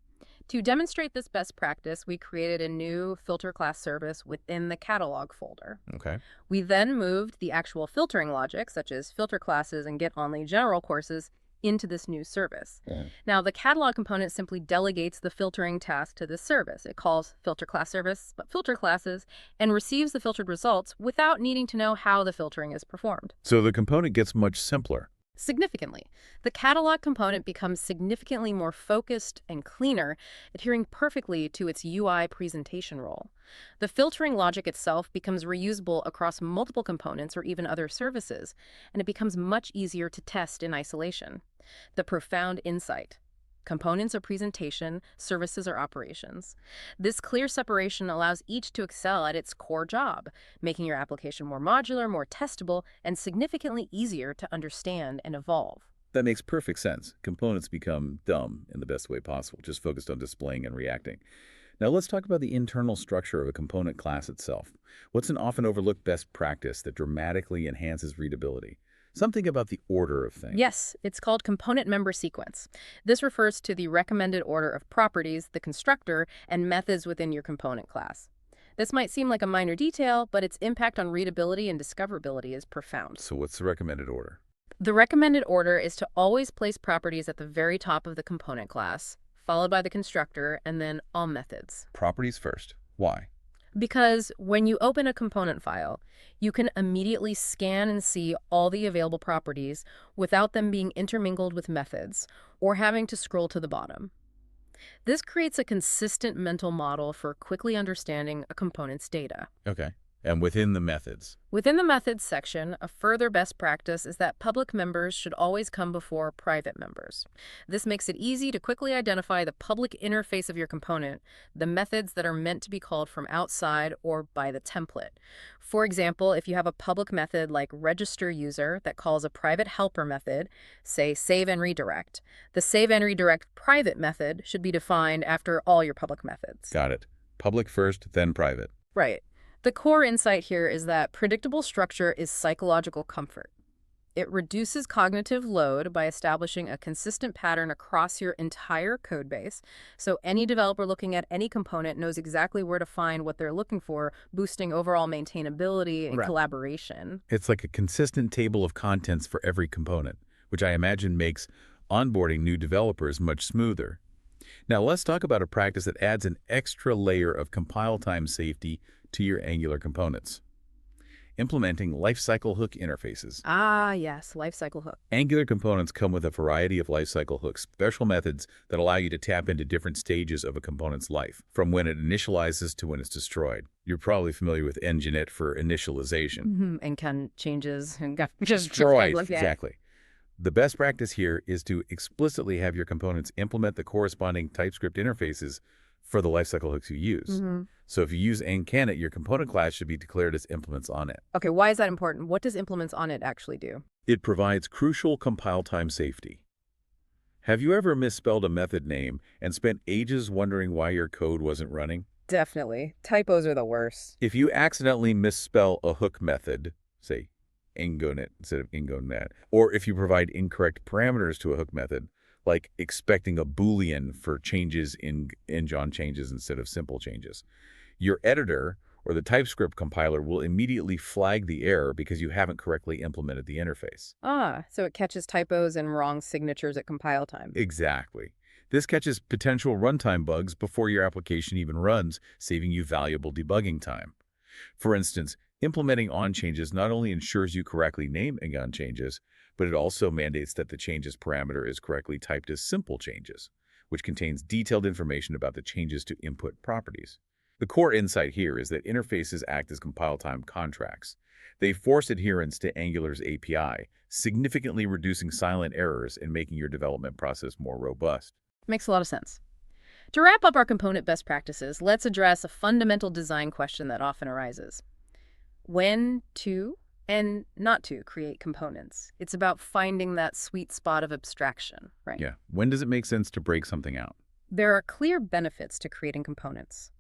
To demonstrate this best practice, we created a new filter class service within the catalog folder. Okay. We then moved the actual filtering logic, such as filter classes and get only general courses, into this new service. Yeah. Now, the catalog component simply delegates the filtering task to this service. It calls filter class service, but filter classes, and receives the filtered results without needing to know how the filtering is performed. So the component gets much simpler. Significantly, the catalog component becomes significantly more focused and cleaner, adhering perfectly to its UI presentation role. The filtering logic itself becomes reusable across multiple components or even other services, and it becomes much easier to test in isolation. The profound insight. Components are presentation, services are operations. This clear separation allows each to excel at its core job, making your application more modular, more testable, and significantly easier to understand and evolve. That makes perfect sense. Components become dumb in the best way possible, just focused on displaying and reacting. Now let's talk about the internal structure of a component class itself. What's an often overlooked best practice that dramatically enhances readability? Something about the order of things. Yes, it's called component member sequence. This refers to the recommended order of properties, the constructor, and methods within your component class. This might seem like a minor detail, but its impact on readability and discoverability is profound. So what's the recommended order? The recommended order is to always place properties at the very top of the component class, followed by the constructor, and then all methods. Properties first. Why? Because when you open a component file, you can immediately scan and see all the available properties without them being intermingled with methods or having to scroll to the bottom. This creates a consistent mental model for quickly understanding a component's data. Okay. And within the methods. Within the methods section, a further best practice is that public members should always come before private members. This makes it easy to quickly identify the public interface of your component, the methods that are meant to be called from outside or by the template. For example, if you have a public method like register user that calls a private helper method, say save and redirect, the save and redirect private method should be defined after all your public methods. Got it. Public first, then private. Right. The core insight here is that predictable structure is psychological comfort. It reduces cognitive load by establishing a consistent pattern across your entire code base, so any developer looking at any component knows exactly where to find what they're looking for, boosting overall maintainability and Right. collaboration. It's like a consistent table of contents for every component, which I imagine makes onboarding new developers much smoother. Now let's talk about a practice that adds an extra layer of compile time safety to your Angular components. Implementing lifecycle hook interfaces. Ah, yes, lifecycle hook. Angular components come with a variety of lifecycle hooks, special methods that allow you to tap into different stages of a component's life, from when it initializes to when it's destroyed. You're probably familiar with nginit for initialization. And can changes and just Destroyed, like that. exactly. The best practice here is to explicitly have your components implement the corresponding TypeScript interfaces for the lifecycle hooks you use. So if you use ncanit, your component class should be declared as implements on it. Okay, why is that important? What does implements on it actually do? It provides crucial compile time safety. Have you ever misspelled a method name and spent ages wondering why your code wasn't running? Definitely. Typos are the worst. If you accidentally misspell a hook method, say ingonit instead of ingonet, or if you provide incorrect parameters to a hook method, like expecting a Boolean for changes in ngon changes instead of simple changes, your editor or the TypeScript compiler will immediately flag the error because you haven't correctly implemented the interface. Ah, so it catches typos and wrong signatures at compile time. Exactly. This catches potential runtime bugs before your application even runs, saving you valuable debugging time. For instance, implementing on changes not only ensures you correctly name ngon changes, but it also mandates that the changes parameter is correctly typed as simple changes, which contains detailed information about the changes to input properties. The core insight here is that interfaces act as compile time contracts. They force adherence to Angular's API, significantly reducing silent errors and making your development process more robust. Makes a lot of sense. To wrap up our component best practices, let's address a fundamental design question that often arises. When to and not to create components. It's about finding that sweet spot of abstraction, right? Yeah. When does it make sense to break something out? There are clear benefits to creating components.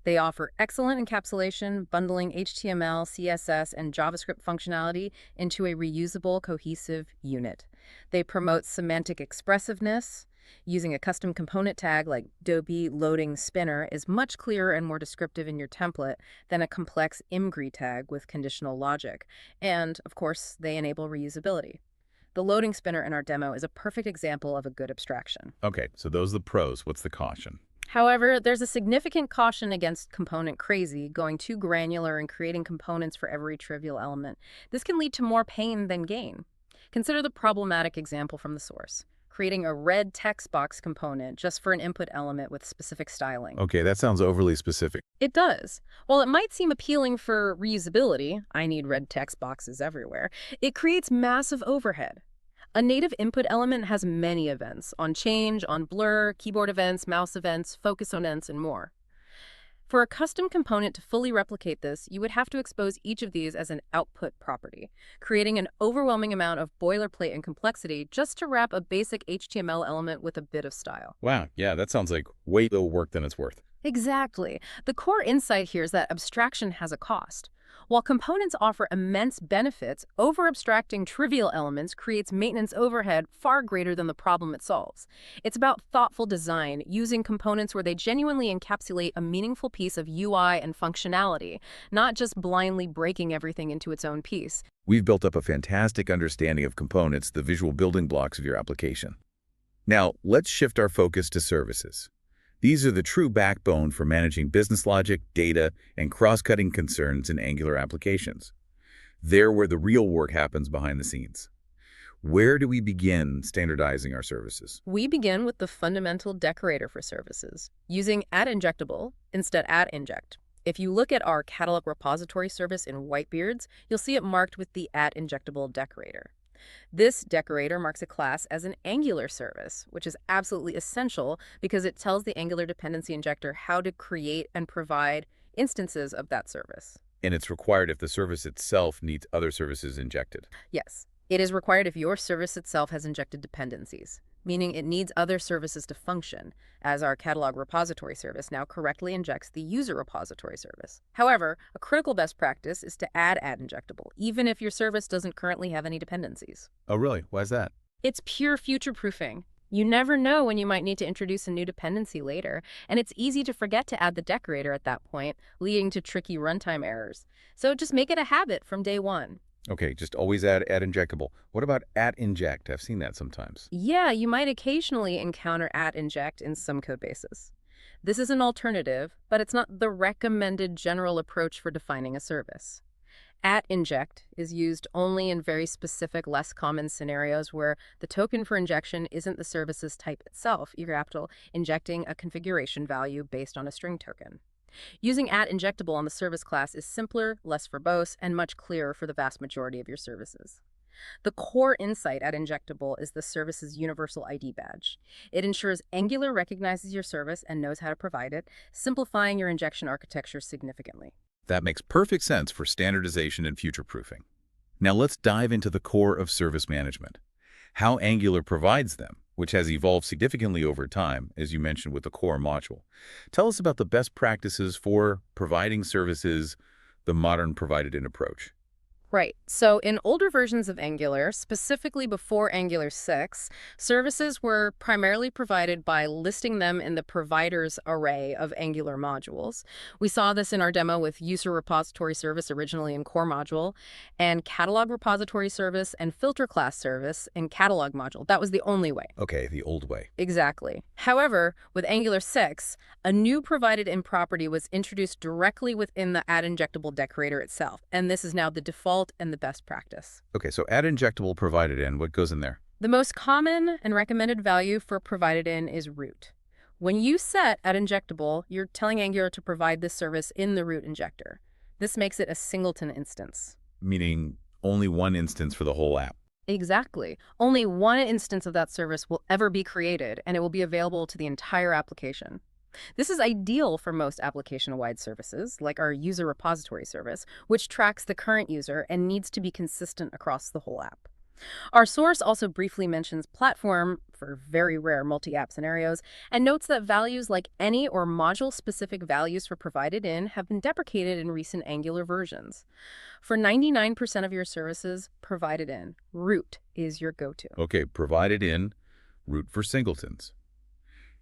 They offer excellent encapsulation, bundling HTML, CSS, and JavaScript functionality into a reusable, cohesive unit. They promote semantic expressiveness. Using a custom component tag like Dobe loading spinner is much clearer and more descriptive in your template than a complex img tag with conditional logic. And, of course, they enable reusability. The loading spinner in our demo is a perfect example of a good abstraction. Okay, so those are the pros. What's the caution? However, there's a significant caution against component crazy, going too granular and creating components for every trivial element. This can lead to more pain than gain. Consider the problematic example from the source, creating a red text box component just for an input element with specific styling. Okay, that sounds overly specific. It does. While it might seem appealing for reusability, I need red text boxes everywhere, it creates massive overhead. A native input element has many events, on change, on blur, keyboard events, mouse events, focus events, and more. For a custom component to fully replicate this, you would have to expose each of these as an output property, creating an overwhelming amount of boilerplate and complexity just to wrap a basic HTML element with a bit of style. Wow, yeah, that sounds like way more work than it's worth. Exactly. The core insight here is that abstraction has a cost. While components offer immense benefits, over-abstracting trivial elements creates maintenance overhead far greater than the problem it solves. It's about thoughtful design, using components where they genuinely encapsulate a meaningful piece of UI and functionality, not just blindly breaking everything into its own piece. We've built up a fantastic understanding of components, the visual building blocks of your application. Now, let's shift our focus to services. These are the true backbone for managing business logic, data, and cross-cutting concerns in Angular applications. They're where the real work happens behind the scenes. Where do we begin standardizing our services? We begin with the fundamental decorator for services, using @injectable instead @inject. If you look at our catalog repository service in Whitebeards, you'll see it marked with the @injectable decorator. This decorator marks a class as an Angular service, which is absolutely essential because it tells the Angular dependency injector how to create and provide instances of that service. And it's required if the service itself needs other services injected. Yes, it is required if your service itself has injected dependencies, meaning it needs other services to function, as our catalog repository service now correctly injects the user repository service. However, a critical best practice is to add @injectable, even if your service doesn't currently have any dependencies. Oh, really? Why is that? It's pure future-proofing. You never know when you might need to introduce a new dependency later, and it's easy to forget to add the decorator at that point, leading to tricky runtime errors. So just make it a habit from day one. Okay, just always add @injectable. What about @inject? I've seen that sometimes. Yeah, you might occasionally encounter @inject in some code bases. This is an alternative, but it's not the recommended general approach for defining a service. @inject is used only in very specific, less common scenarios where the token for injection isn't the service's type itself. You're after injecting a configuration value based on a string token. Using @injectable on the service class is simpler, less verbose, and much clearer for the vast majority of your services. The core insight @injectable is the service's universal ID badge. It ensures Angular recognizes your service and knows how to provide it, simplifying your injection architecture significantly. That makes perfect sense for standardization and future-proofing. Now let's dive into the core of service management. How Angular provides them, which has evolved significantly over time, as you mentioned with the core module. Tell us about the best practices for providing services, the modern provided-in approach. Right. So in older versions of Angular, specifically before Angular 6, services were primarily provided by listing them in the provider's array of Angular modules. We saw this in our demo with user repository service originally in core module, and catalog repository service and filter class service in catalog module. That was the only way. Okay, the old way. Exactly. However, with Angular 6, a new provided-in property was introduced directly within the @injectable decorator itself, and this is now the default and the best practice. Okay, so @injectable provided in, what goes in there? The most common and recommended value for provided-in is root. When you set @injectable, you're telling Angular to provide this service in the root injector. This makes it a singleton instance. Meaning only one instance for the whole app. Exactly. Only one instance of that service will ever be created, and it will be available to the entire application. This is ideal for most application-wide services, like our user repository service, which tracks the current user and needs to be consistent across the whole app. Our source also briefly mentions platform for very rare multi-app scenarios and notes that values like any or module-specific values for provided-in have been deprecated in recent Angular versions. For 99% of your services, provided-in, root is your go-to. Okay, provided in, root for singletons.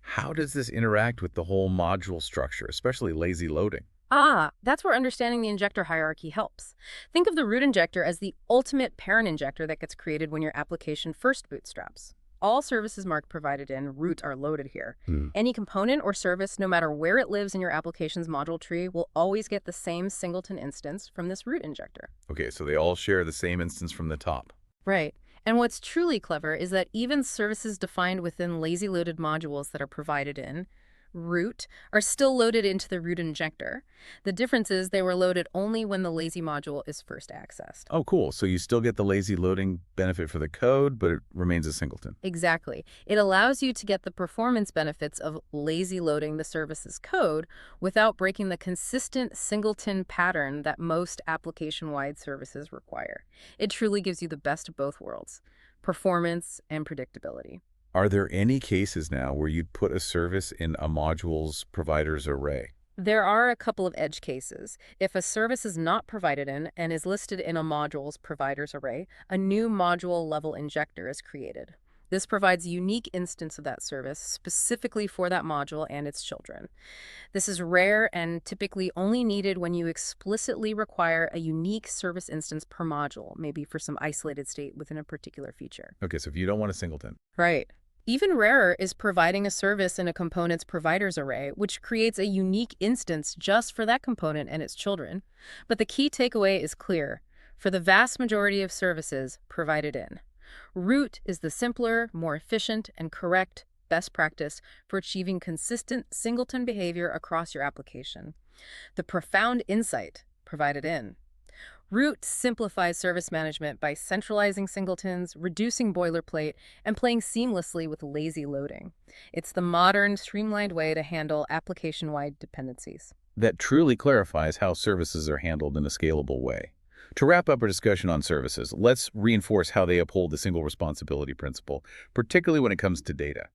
How does this interact with the whole module structure, especially lazy loading? Ah, that's where understanding the injector hierarchy helps. Think of the root injector as the ultimate parent injector that gets created when your application first bootstraps. All services marked provided in root are loaded here. Hmm. Any component or service, no matter where it lives in your application's module tree, will always get the same singleton instance from this root injector. Okay, so they all share the same instance from the top. Right. And what's truly clever is that even services defined within lazy loaded modules that are provided in root are still loaded into the root injector. The difference is they were loaded only when the lazy module is first accessed. Oh, cool. So you still get the lazy loading benefit for the code, but it remains a singleton. Exactly. It allows you to get the performance benefits of lazy loading the service's code without breaking the consistent singleton pattern that most application-wide services require. It truly gives you the best of both worlds, performance and predictability. Are there any cases now where you'd put a service in a module's provider's array? There are a couple of edge cases. If a service is not provided in and is listed in a module's providers array, a new module level injector is created. This provides a unique instance of that service specifically for that module and its children. This is rare and typically only needed when you explicitly require a unique service instance per module, maybe for some isolated state within a particular feature. Okay, so if you don't want a singleton. Right. Even rarer is providing a service in a component's providers array, which creates a unique instance just for that component and its children. But the key takeaway is clear. For the vast majority of services provided in, root is the simpler, more efficient, and correct best practice for achieving consistent singleton behavior across your application. The profound insight provided in. Root simplifies service management by centralizing singletons, reducing boilerplate, and playing seamlessly with lazy loading. It's the modern, streamlined way to handle application-wide dependencies. That truly clarifies how services are handled in a scalable way. To wrap up our discussion on services, let's reinforce how they uphold the single responsibility principle, particularly when it comes to data.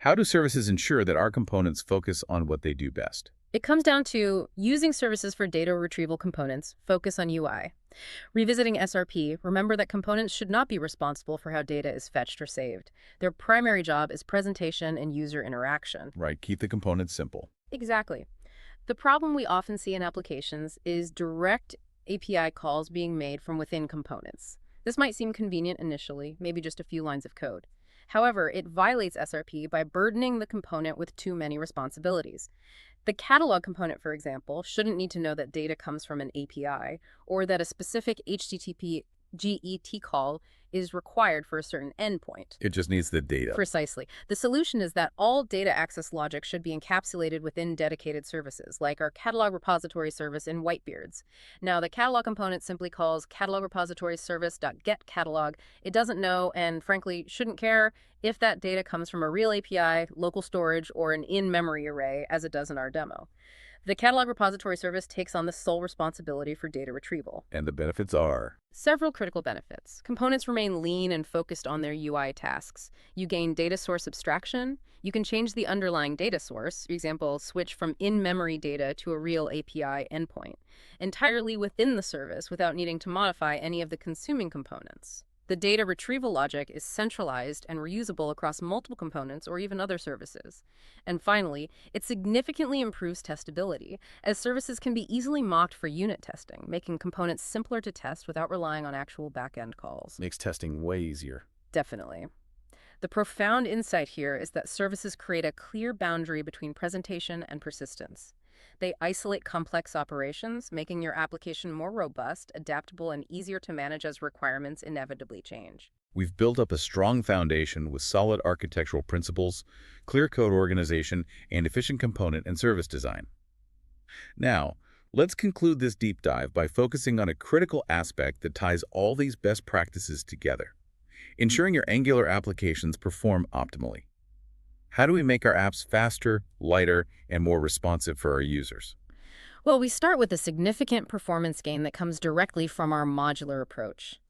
How do services ensure that our components focus on what they do best? It comes down to using services for data retrieval components, focus on UI. Revisiting SRP, remember that components should not be responsible for how data is fetched or saved. Their primary job is presentation and user interaction. Right, keep the components simple. Exactly. The problem we often see in applications is direct API calls being made from within components. This might seem convenient initially, maybe just a few lines of code. However, it violates SRP by burdening the component with too many responsibilities. The catalog component, for example, shouldn't need to know that data comes from an API or that a specific HTTP GET call is required for a certain endpoint. It just needs the data. Precisely. The solution is that all data access logic should be encapsulated within dedicated services, like our catalog repository service in Whitebeards. Now, the catalog component simply calls catalog repository service.getCatalog. It doesn't know, and frankly, shouldn't care, if that data comes from a real API, local storage, or an in-memory array, as it does in our demo. The catalog repository service takes on the sole responsibility for data retrieval. And the benefits are? Several critical benefits. Components remain lean and focused on their UI tasks. You gain data source abstraction. You can change the underlying data source, for example, switch from in-memory data to a real API endpoint, entirely within the service without needing to modify any of the consuming components. The data retrieval logic is centralized and reusable across multiple components or even other services. And finally, it significantly improves testability, as services can be easily mocked for unit testing, making components simpler to test without relying on actual back-end calls. Makes testing way easier. Definitely. The profound insight here is that services create a clear boundary between presentation and persistence. They isolate complex operations, making your application more robust, adaptable, and easier to manage as requirements inevitably change. We've built up a strong foundation with solid architectural principles, clear code organization, and efficient component and service design. Now, let's conclude this deep dive by focusing on a critical aspect that ties all these best practices together, ensuring your Angular applications perform optimally. How do we make our apps faster, lighter, and more responsive for our users? Well, we start with a significant performance gain that comes directly from our modular approach.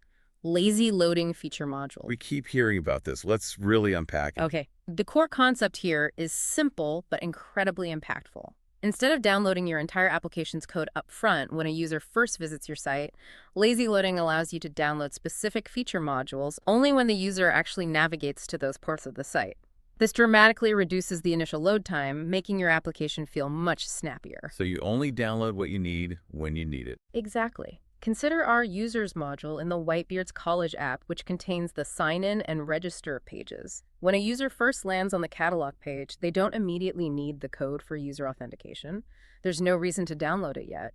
Lazy loading feature module. We keep hearing about this. Let's really unpack it. Okay, the core concept here is simple but incredibly impactful. Instead of downloading your entire application's code up front when a user first visits your site, lazy loading allows you to download specific feature modules only when the user actually navigates to those parts of the site. This dramatically reduces the initial load time, making your application feel much snappier. So you only download what you need when you need it. Exactly. Consider our users module in the Whitebeard's College app, which contains the sign-in and register pages. When a user first lands on the catalog page, they don't immediately need the code for user authentication. There's no reason to download it yet.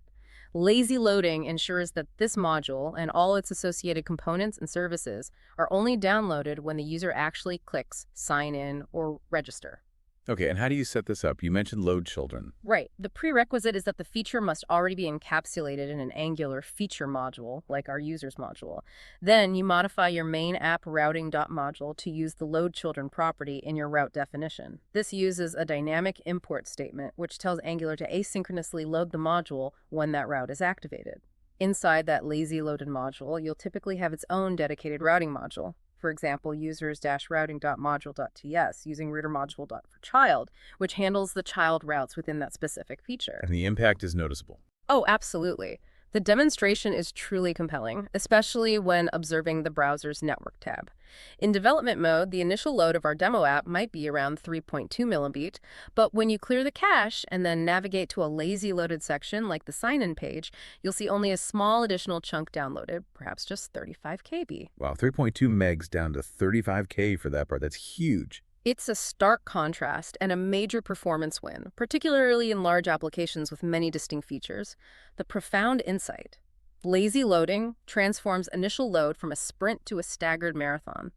Lazy loading ensures that this module and all its associated components and services are only downloaded when the user actually clicks sign in or register. Okay, and how do you set this up? You mentioned load children. Right. The prerequisite is that the feature must already be encapsulated in an Angular feature module, like our users module. Then you modify your main app routing.module to use the load children property in your route definition. This uses a dynamic import statement, which tells Angular to asynchronously load the module when that route is activated. Inside that lazy loaded module, you'll typically have its own dedicated routing module. For example, users-routing.module.ts using router module.forChild, which handles the child routes within that specific feature. And the impact is noticeable. Oh, absolutely. The demonstration is truly compelling, especially when observing the browser's network tab. In development mode, the initial load of our demo app might be around 3.2 millibit, but when you clear the cache and then navigate to a lazy loaded section like the sign-in page, you'll see only a small additional chunk downloaded, perhaps just 35 KB. Wow, 3.2 megs down to 35K for that part. That's huge. It's a stark contrast and a major performance win, particularly in large applications with many distinct features. The profound insight. Lazy loading transforms initial load from a sprint to a staggered marathon.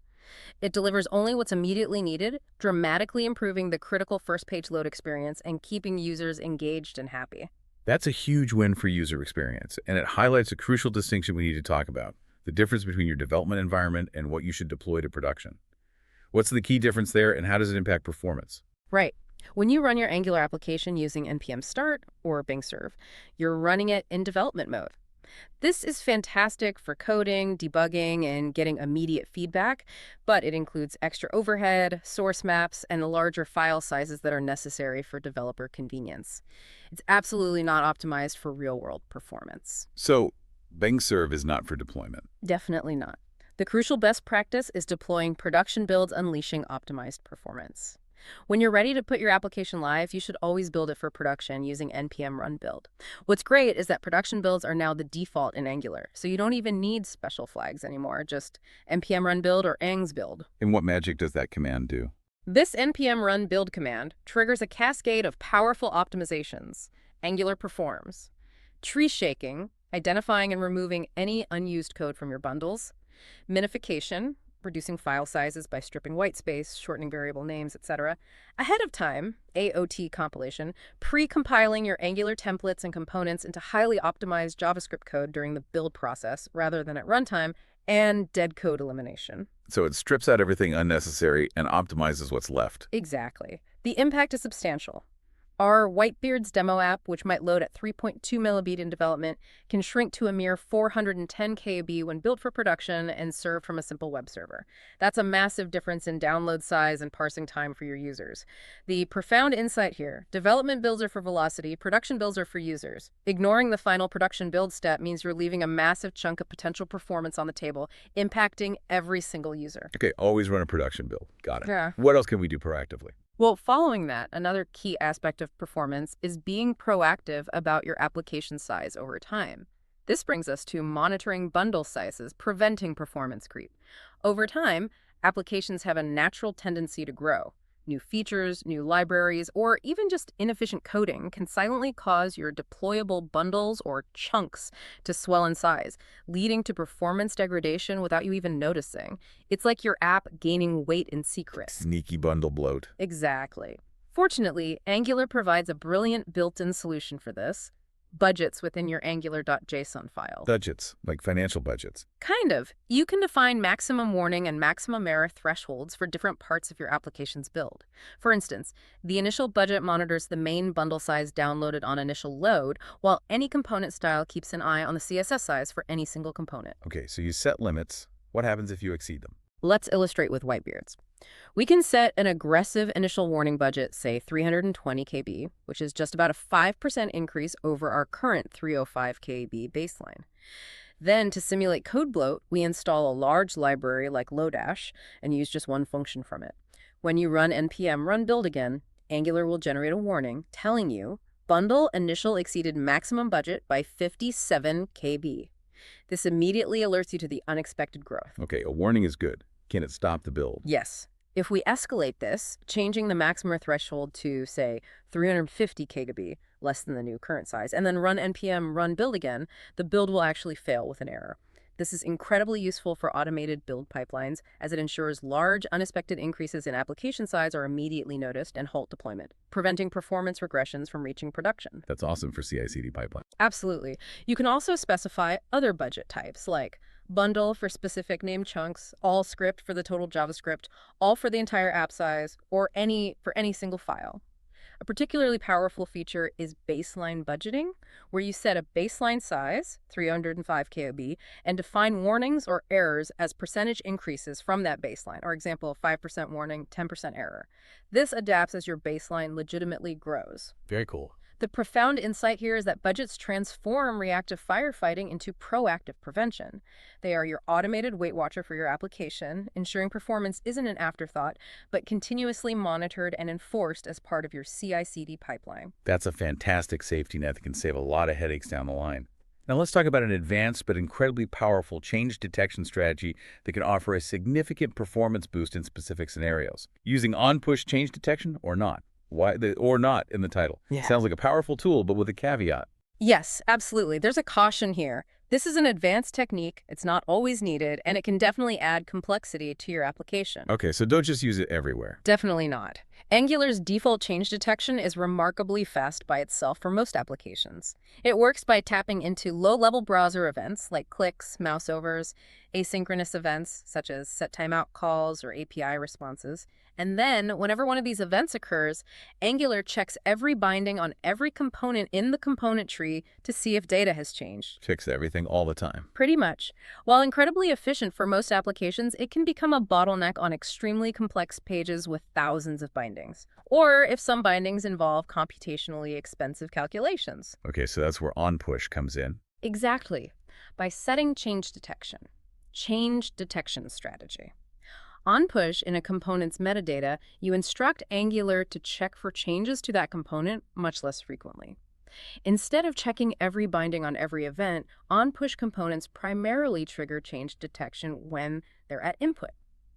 It delivers only what's immediately needed, dramatically improving the critical first-page load experience and keeping users engaged and happy. That's a huge win for user experience, and it highlights a crucial distinction we need to talk about, the difference between your development environment and what you should deploy to production. What's the key difference there, and how does it impact performance? Right. When you run your Angular application using npm start or Bing serve, you're running it in development mode. This is fantastic for coding, debugging, and getting immediate feedback, but it includes extra overhead, source maps, and the larger file sizes that are necessary for developer convenience. It's absolutely not optimized for real-world performance. So, Bing Serve is not for deployment. Definitely not. The crucial best practice is deploying production builds unleashing optimized performance. When you're ready to put your application live, you should always build it for production using npm run build. What's great is that production builds are now the default in Angular, so you don't even need special flags anymore, just npm run build or angs build. And what magic does that command do? This npm run build command triggers a cascade of powerful optimizations. Angular performs tree shaking, identifying and removing any unused code from your bundles; minification, reducing file sizes by stripping white space, shortening variable names, etc. Ahead of time, AOT compilation, pre-compiling your Angular templates and components into highly optimized JavaScript code during the build process rather than at runtime; and dead code elimination. So it strips out everything unnecessary and optimizes what's left. Exactly. The impact is substantial. Our Whitebeard's demo app, which might load at 3.2 millibit in development, can shrink to a mere 410 KB when built for production and served from a simple web server. That's a massive difference in download size and parsing time for your users. The profound insight here: development builds are for velocity, production builds are for users. Ignoring the final production build step means you're leaving a massive chunk of potential performance on the table, impacting every single user. Okay, always run a production build. Got it. Yeah. What else can we do proactively? Well, following that, another key aspect of performance is being proactive about your application size over time. This brings us to monitoring bundle sizes, preventing performance creep. Over time, applications have a natural tendency to grow. New features, new libraries, or even just inefficient coding can silently cause your deployable bundles or chunks to swell in size, leading to performance degradation without you even noticing. It's like your app gaining weight in secret. Sneaky bundle bloat. Exactly. Fortunately, Angular provides a brilliant built-in solution for this: budgets within your angular.json file. Budgets, like financial budgets. Kind of. You can define maximum warning and maximum error thresholds for different parts of your application's build. For instance, the initial budget monitors the main bundle size downloaded on initial load, while any component style keeps an eye on the CSS size for any single component. Okay, so you set limits. What happens if you exceed them? Let's illustrate with Whitebeard's. We can set an aggressive initial warning budget, say 320 KB, which is just about a 5% increase over our current 305 KB baseline. Then, to simulate code bloat, we install a large library like Lodash and use just one function from it. When you run npm run build again, Angular will generate a warning telling you bundle initial exceeded maximum budget by 57 KB. This immediately alerts you to the unexpected growth. Okay, a warning is good. Can it stop the build? Yes. If we escalate this, changing the maximum threshold to, say, 350 KB, less than the new current size, and then run npm run build again, the build will actually fail with an error. This is incredibly useful for automated build pipelines, as it ensures large, unexpected increases in application size are immediately noticed and halt deployment, preventing performance regressions from reaching production. That's awesome for CI/CD pipeline. Absolutely. You can also specify other budget types, like bundle for specific named chunks, all script for the total JavaScript, all for the entire app size, or for any single file. A particularly powerful feature is baseline budgeting, where you set a baseline size, 305 KB, and define warnings or errors as percentage increases from that baseline. For example, 5% warning, 10% error. This adapts as your baseline legitimately grows. Very cool. The profound insight here is that budgets transform reactive firefighting into proactive prevention. They are your automated weight watcher for your application, ensuring performance isn't an afterthought, but continuously monitored and enforced as part of your CI/CD pipeline. That's a fantastic safety net that can save a lot of headaches down the line. Now let's talk about an advanced but incredibly powerful change detection strategy that can offer a significant performance boost in specific scenarios. Using on-push change detection or not? Why the or not in the title? Yeah. Sounds like a powerful tool, but with a caveat. Yes, absolutely. There's a caution here. This is an advanced technique, it's not always needed, and it can definitely add complexity to your application. Okay, so don't just use it everywhere. Definitely not. Angular's default change detection is remarkably fast by itself for most applications. It works by tapping into low-level browser events like clicks, mouse overs, asynchronous events such as set timeout calls or API responses. And then, whenever one of these events occurs, Angular checks every binding on every component in the component tree to see if data has changed. Fix everything all the time. Pretty much. While incredibly efficient for most applications, it can become a bottleneck on extremely complex pages with thousands of bindings. Or if some bindings involve computationally expensive calculations. Okay, so that's where on-push comes in. Exactly. By setting change detection strategy. On push in a component's metadata, you instruct Angular to check for changes to that component much less frequently. Instead of checking every binding on every event, on-push components primarily trigger change detection when they're at input.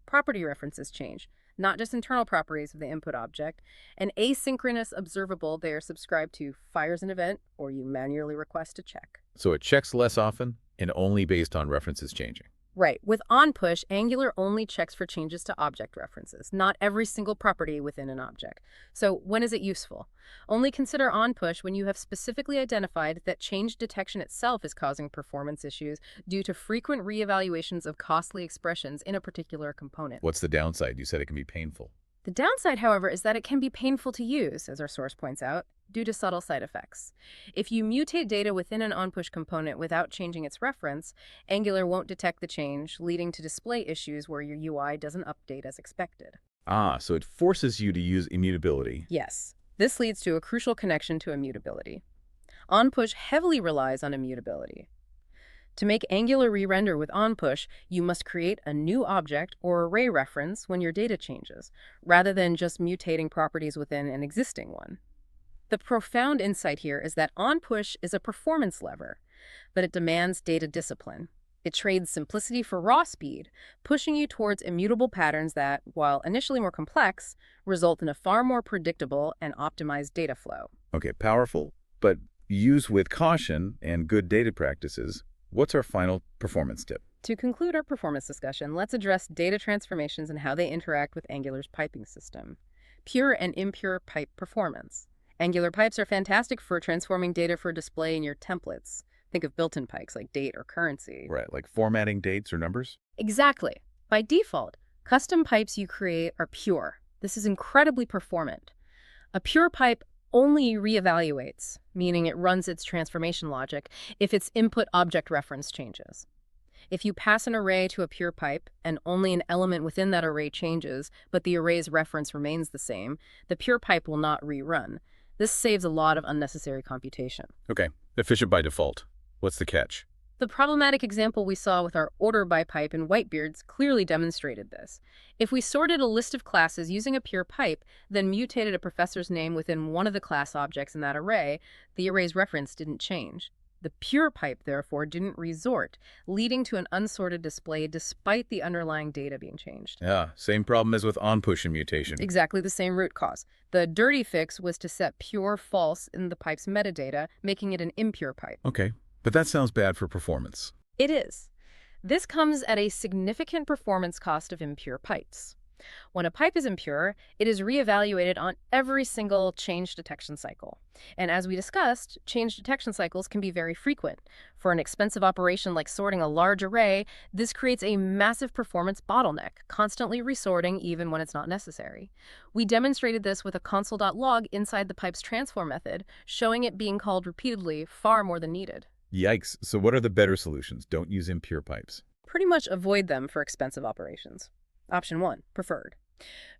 Property references change, not just internal properties of the input object. An asynchronous observable they are subscribed to fires an event, or you manually request a check. So it checks less often and only based on references changing. Right. With onPush, Angular only checks for changes to object references, not every single property within an object. So when is it useful? Only consider onPush when you have specifically identified that change detection itself is causing performance issues due to frequent reevaluations of costly expressions in a particular component. What's the downside? You said it can be painful. The downside, however, is that it can be painful to use, as our source points out, due to subtle side effects. If you mutate data within an onPush component without changing its reference, Angular won't detect the change, leading to display issues where your UI doesn't update as expected. Ah, so it forces you to use immutability. Yes. This leads to a crucial connection to immutability. onPush heavily relies on immutability. To make Angular re-render with onPush, you must create a new object or array reference when your data changes, rather than just mutating properties within an existing one. The profound insight here is that onPush is a performance lever, but it demands data discipline. It trades simplicity for raw speed, pushing you towards immutable patterns that, while initially more complex, result in a far more predictable and optimized data flow. Okay, powerful, but used with caution and good data practices. What's our final performance tip? To conclude our performance discussion, let's address data transformations and how they interact with Angular's piping system. Pure and impure pipe performance. Angular pipes are fantastic for transforming data for display in your templates. Think of built-in pipes like date or currency. Right, like formatting dates or numbers? Exactly. By default, custom pipes you create are pure. This is incredibly performant. A pure pipe only reevaluates, meaning it runs its transformation logic, if its input object reference changes. If you pass an array to a pure pipe and only an element within that array changes, but the array's reference remains the same, the pure pipe will not rerun. This saves a lot of unnecessary computation. Okay, efficient by default. What's the catch? The problematic example we saw with our order by pipe in Whitebeards clearly demonstrated this. If we sorted a list of classes using a pure pipe, then mutated a professor's name within one of the class objects in that array, the array's reference didn't change. The pure pipe, therefore, didn't resort, leading to an unsorted display despite the underlying data being changed. Yeah, same problem as with on-push and mutation. Exactly the same root cause. The dirty fix was to set pure false in the pipe's metadata, making it an impure pipe. Okay, but that sounds bad for performance. It is. This comes at a significant performance cost of impure pipes. When a pipe is impure, it is reevaluated on every single change detection cycle. And as we discussed, change detection cycles can be very frequent. For an expensive operation like sorting a large array, this creates a massive performance bottleneck, constantly resorting even when it's not necessary. We demonstrated this with a console.log inside the pipe's transform method, showing it being called repeatedly far more than needed. Yikes, so what are the better solutions? Don't use impure pipes. Pretty much avoid them for expensive operations. Option 1, preferred.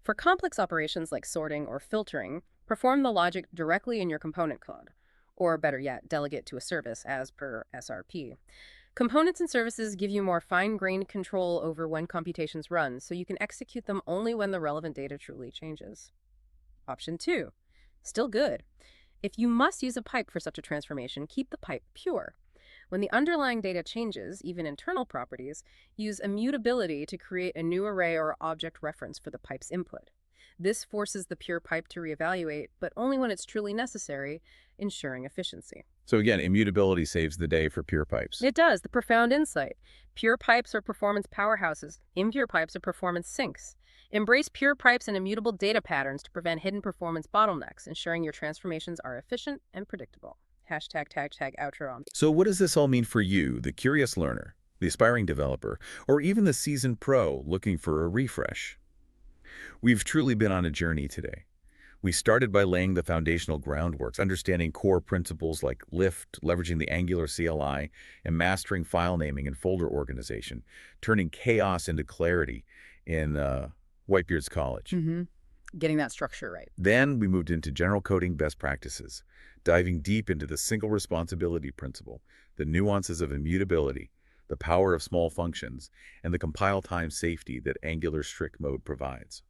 For complex operations like sorting or filtering, perform the logic directly in your component code, or better yet, delegate to a service as per SRP. Components and services give you more fine-grained control over when computations run, so you can execute them only when the relevant data truly changes. Option 2, still good. If you must use a pipe for such a transformation, keep the pipe pure. When the underlying data changes, even internal properties, use immutability to create a new array or object reference for the pipe's input. This forces the pure pipe to reevaluate, but only when it's truly necessary, ensuring efficiency. So again, immutability saves the day for pure pipes. It does, the profound insight. Pure pipes are performance powerhouses. Impure pipes are performance sinks. Embrace pure pipes and immutable data patterns to prevent hidden performance bottlenecks, ensuring your transformations are efficient and predictable. Hashtag tag outro on. So what does this all mean for you, the curious learner, the aspiring developer, or even the seasoned pro looking for a refresh? We've truly been on a journey today. We started by laying the foundational groundwork, understanding core principles like lift, leveraging the Angular CLI, and mastering file naming and folder organization, turning chaos into clarity in Whitebeard's College. Getting that structure right. Then we moved into general coding best practices, diving deep into the single responsibility principle, the nuances of immutability, the power of small functions, and the compile time safety that Angular's strict mode provides.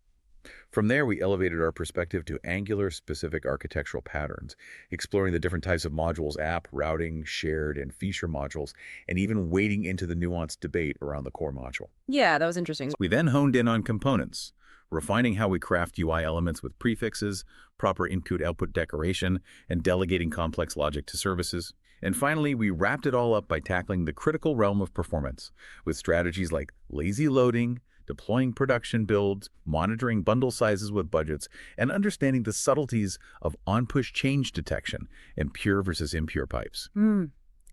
From there, we elevated our perspective to Angular-specific architectural patterns, exploring the different types of modules, app, routing, shared, and feature modules, and even wading into the nuanced debate around the core module. Yeah, that was interesting. We then honed in on components, refining how we craft UI elements with prefixes, proper input-output decoration, and delegating complex logic to services. And finally, we wrapped it all up by tackling the critical realm of performance with strategies like lazy loading, deploying production builds, monitoring bundle sizes with budgets, and understanding the subtleties of on-push change detection and pure versus impure pipes.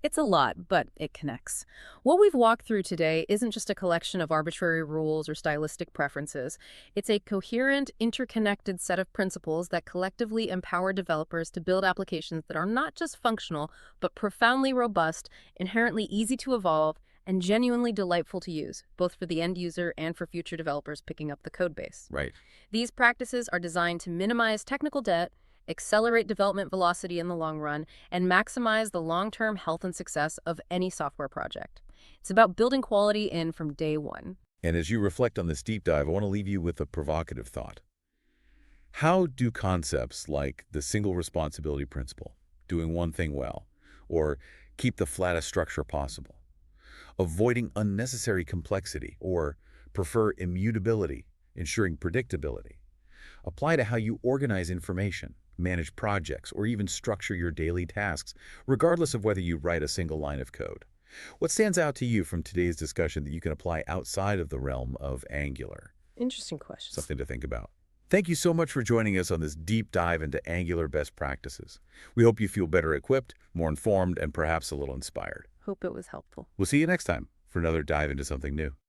It's a lot, but it connects. What we've walked through today isn't just a collection of arbitrary rules or stylistic preferences. It's a coherent, interconnected set of principles that collectively empower developers to build applications that are not just functional, but profoundly robust, inherently easy to evolve, and genuinely delightful to use, both for the end user and for future developers picking up the code base. Right. These practices are designed to minimize technical debt, accelerate development velocity in the long run, and maximize the long-term health and success of any software project. It's about building quality in from day one. And as you reflect on this deep dive, I want to leave you with a provocative thought. How do concepts like the single responsibility principle, doing one thing well, or keep the flattest structure possible, avoiding unnecessary complexity, or prefer immutability, ensuring predictability, apply to how you organize information, manage projects, or even structure your daily tasks, regardless of whether you write a single line of code? What stands out to you from today's discussion that you can apply outside of the realm of Angular? Interesting question. Something to think about. Thank you so much for joining us on this deep dive into Angular best practices. We hope you feel better equipped, more informed, and perhaps a little inspired. Hope it was helpful. We'll see you next time for another dive into something new.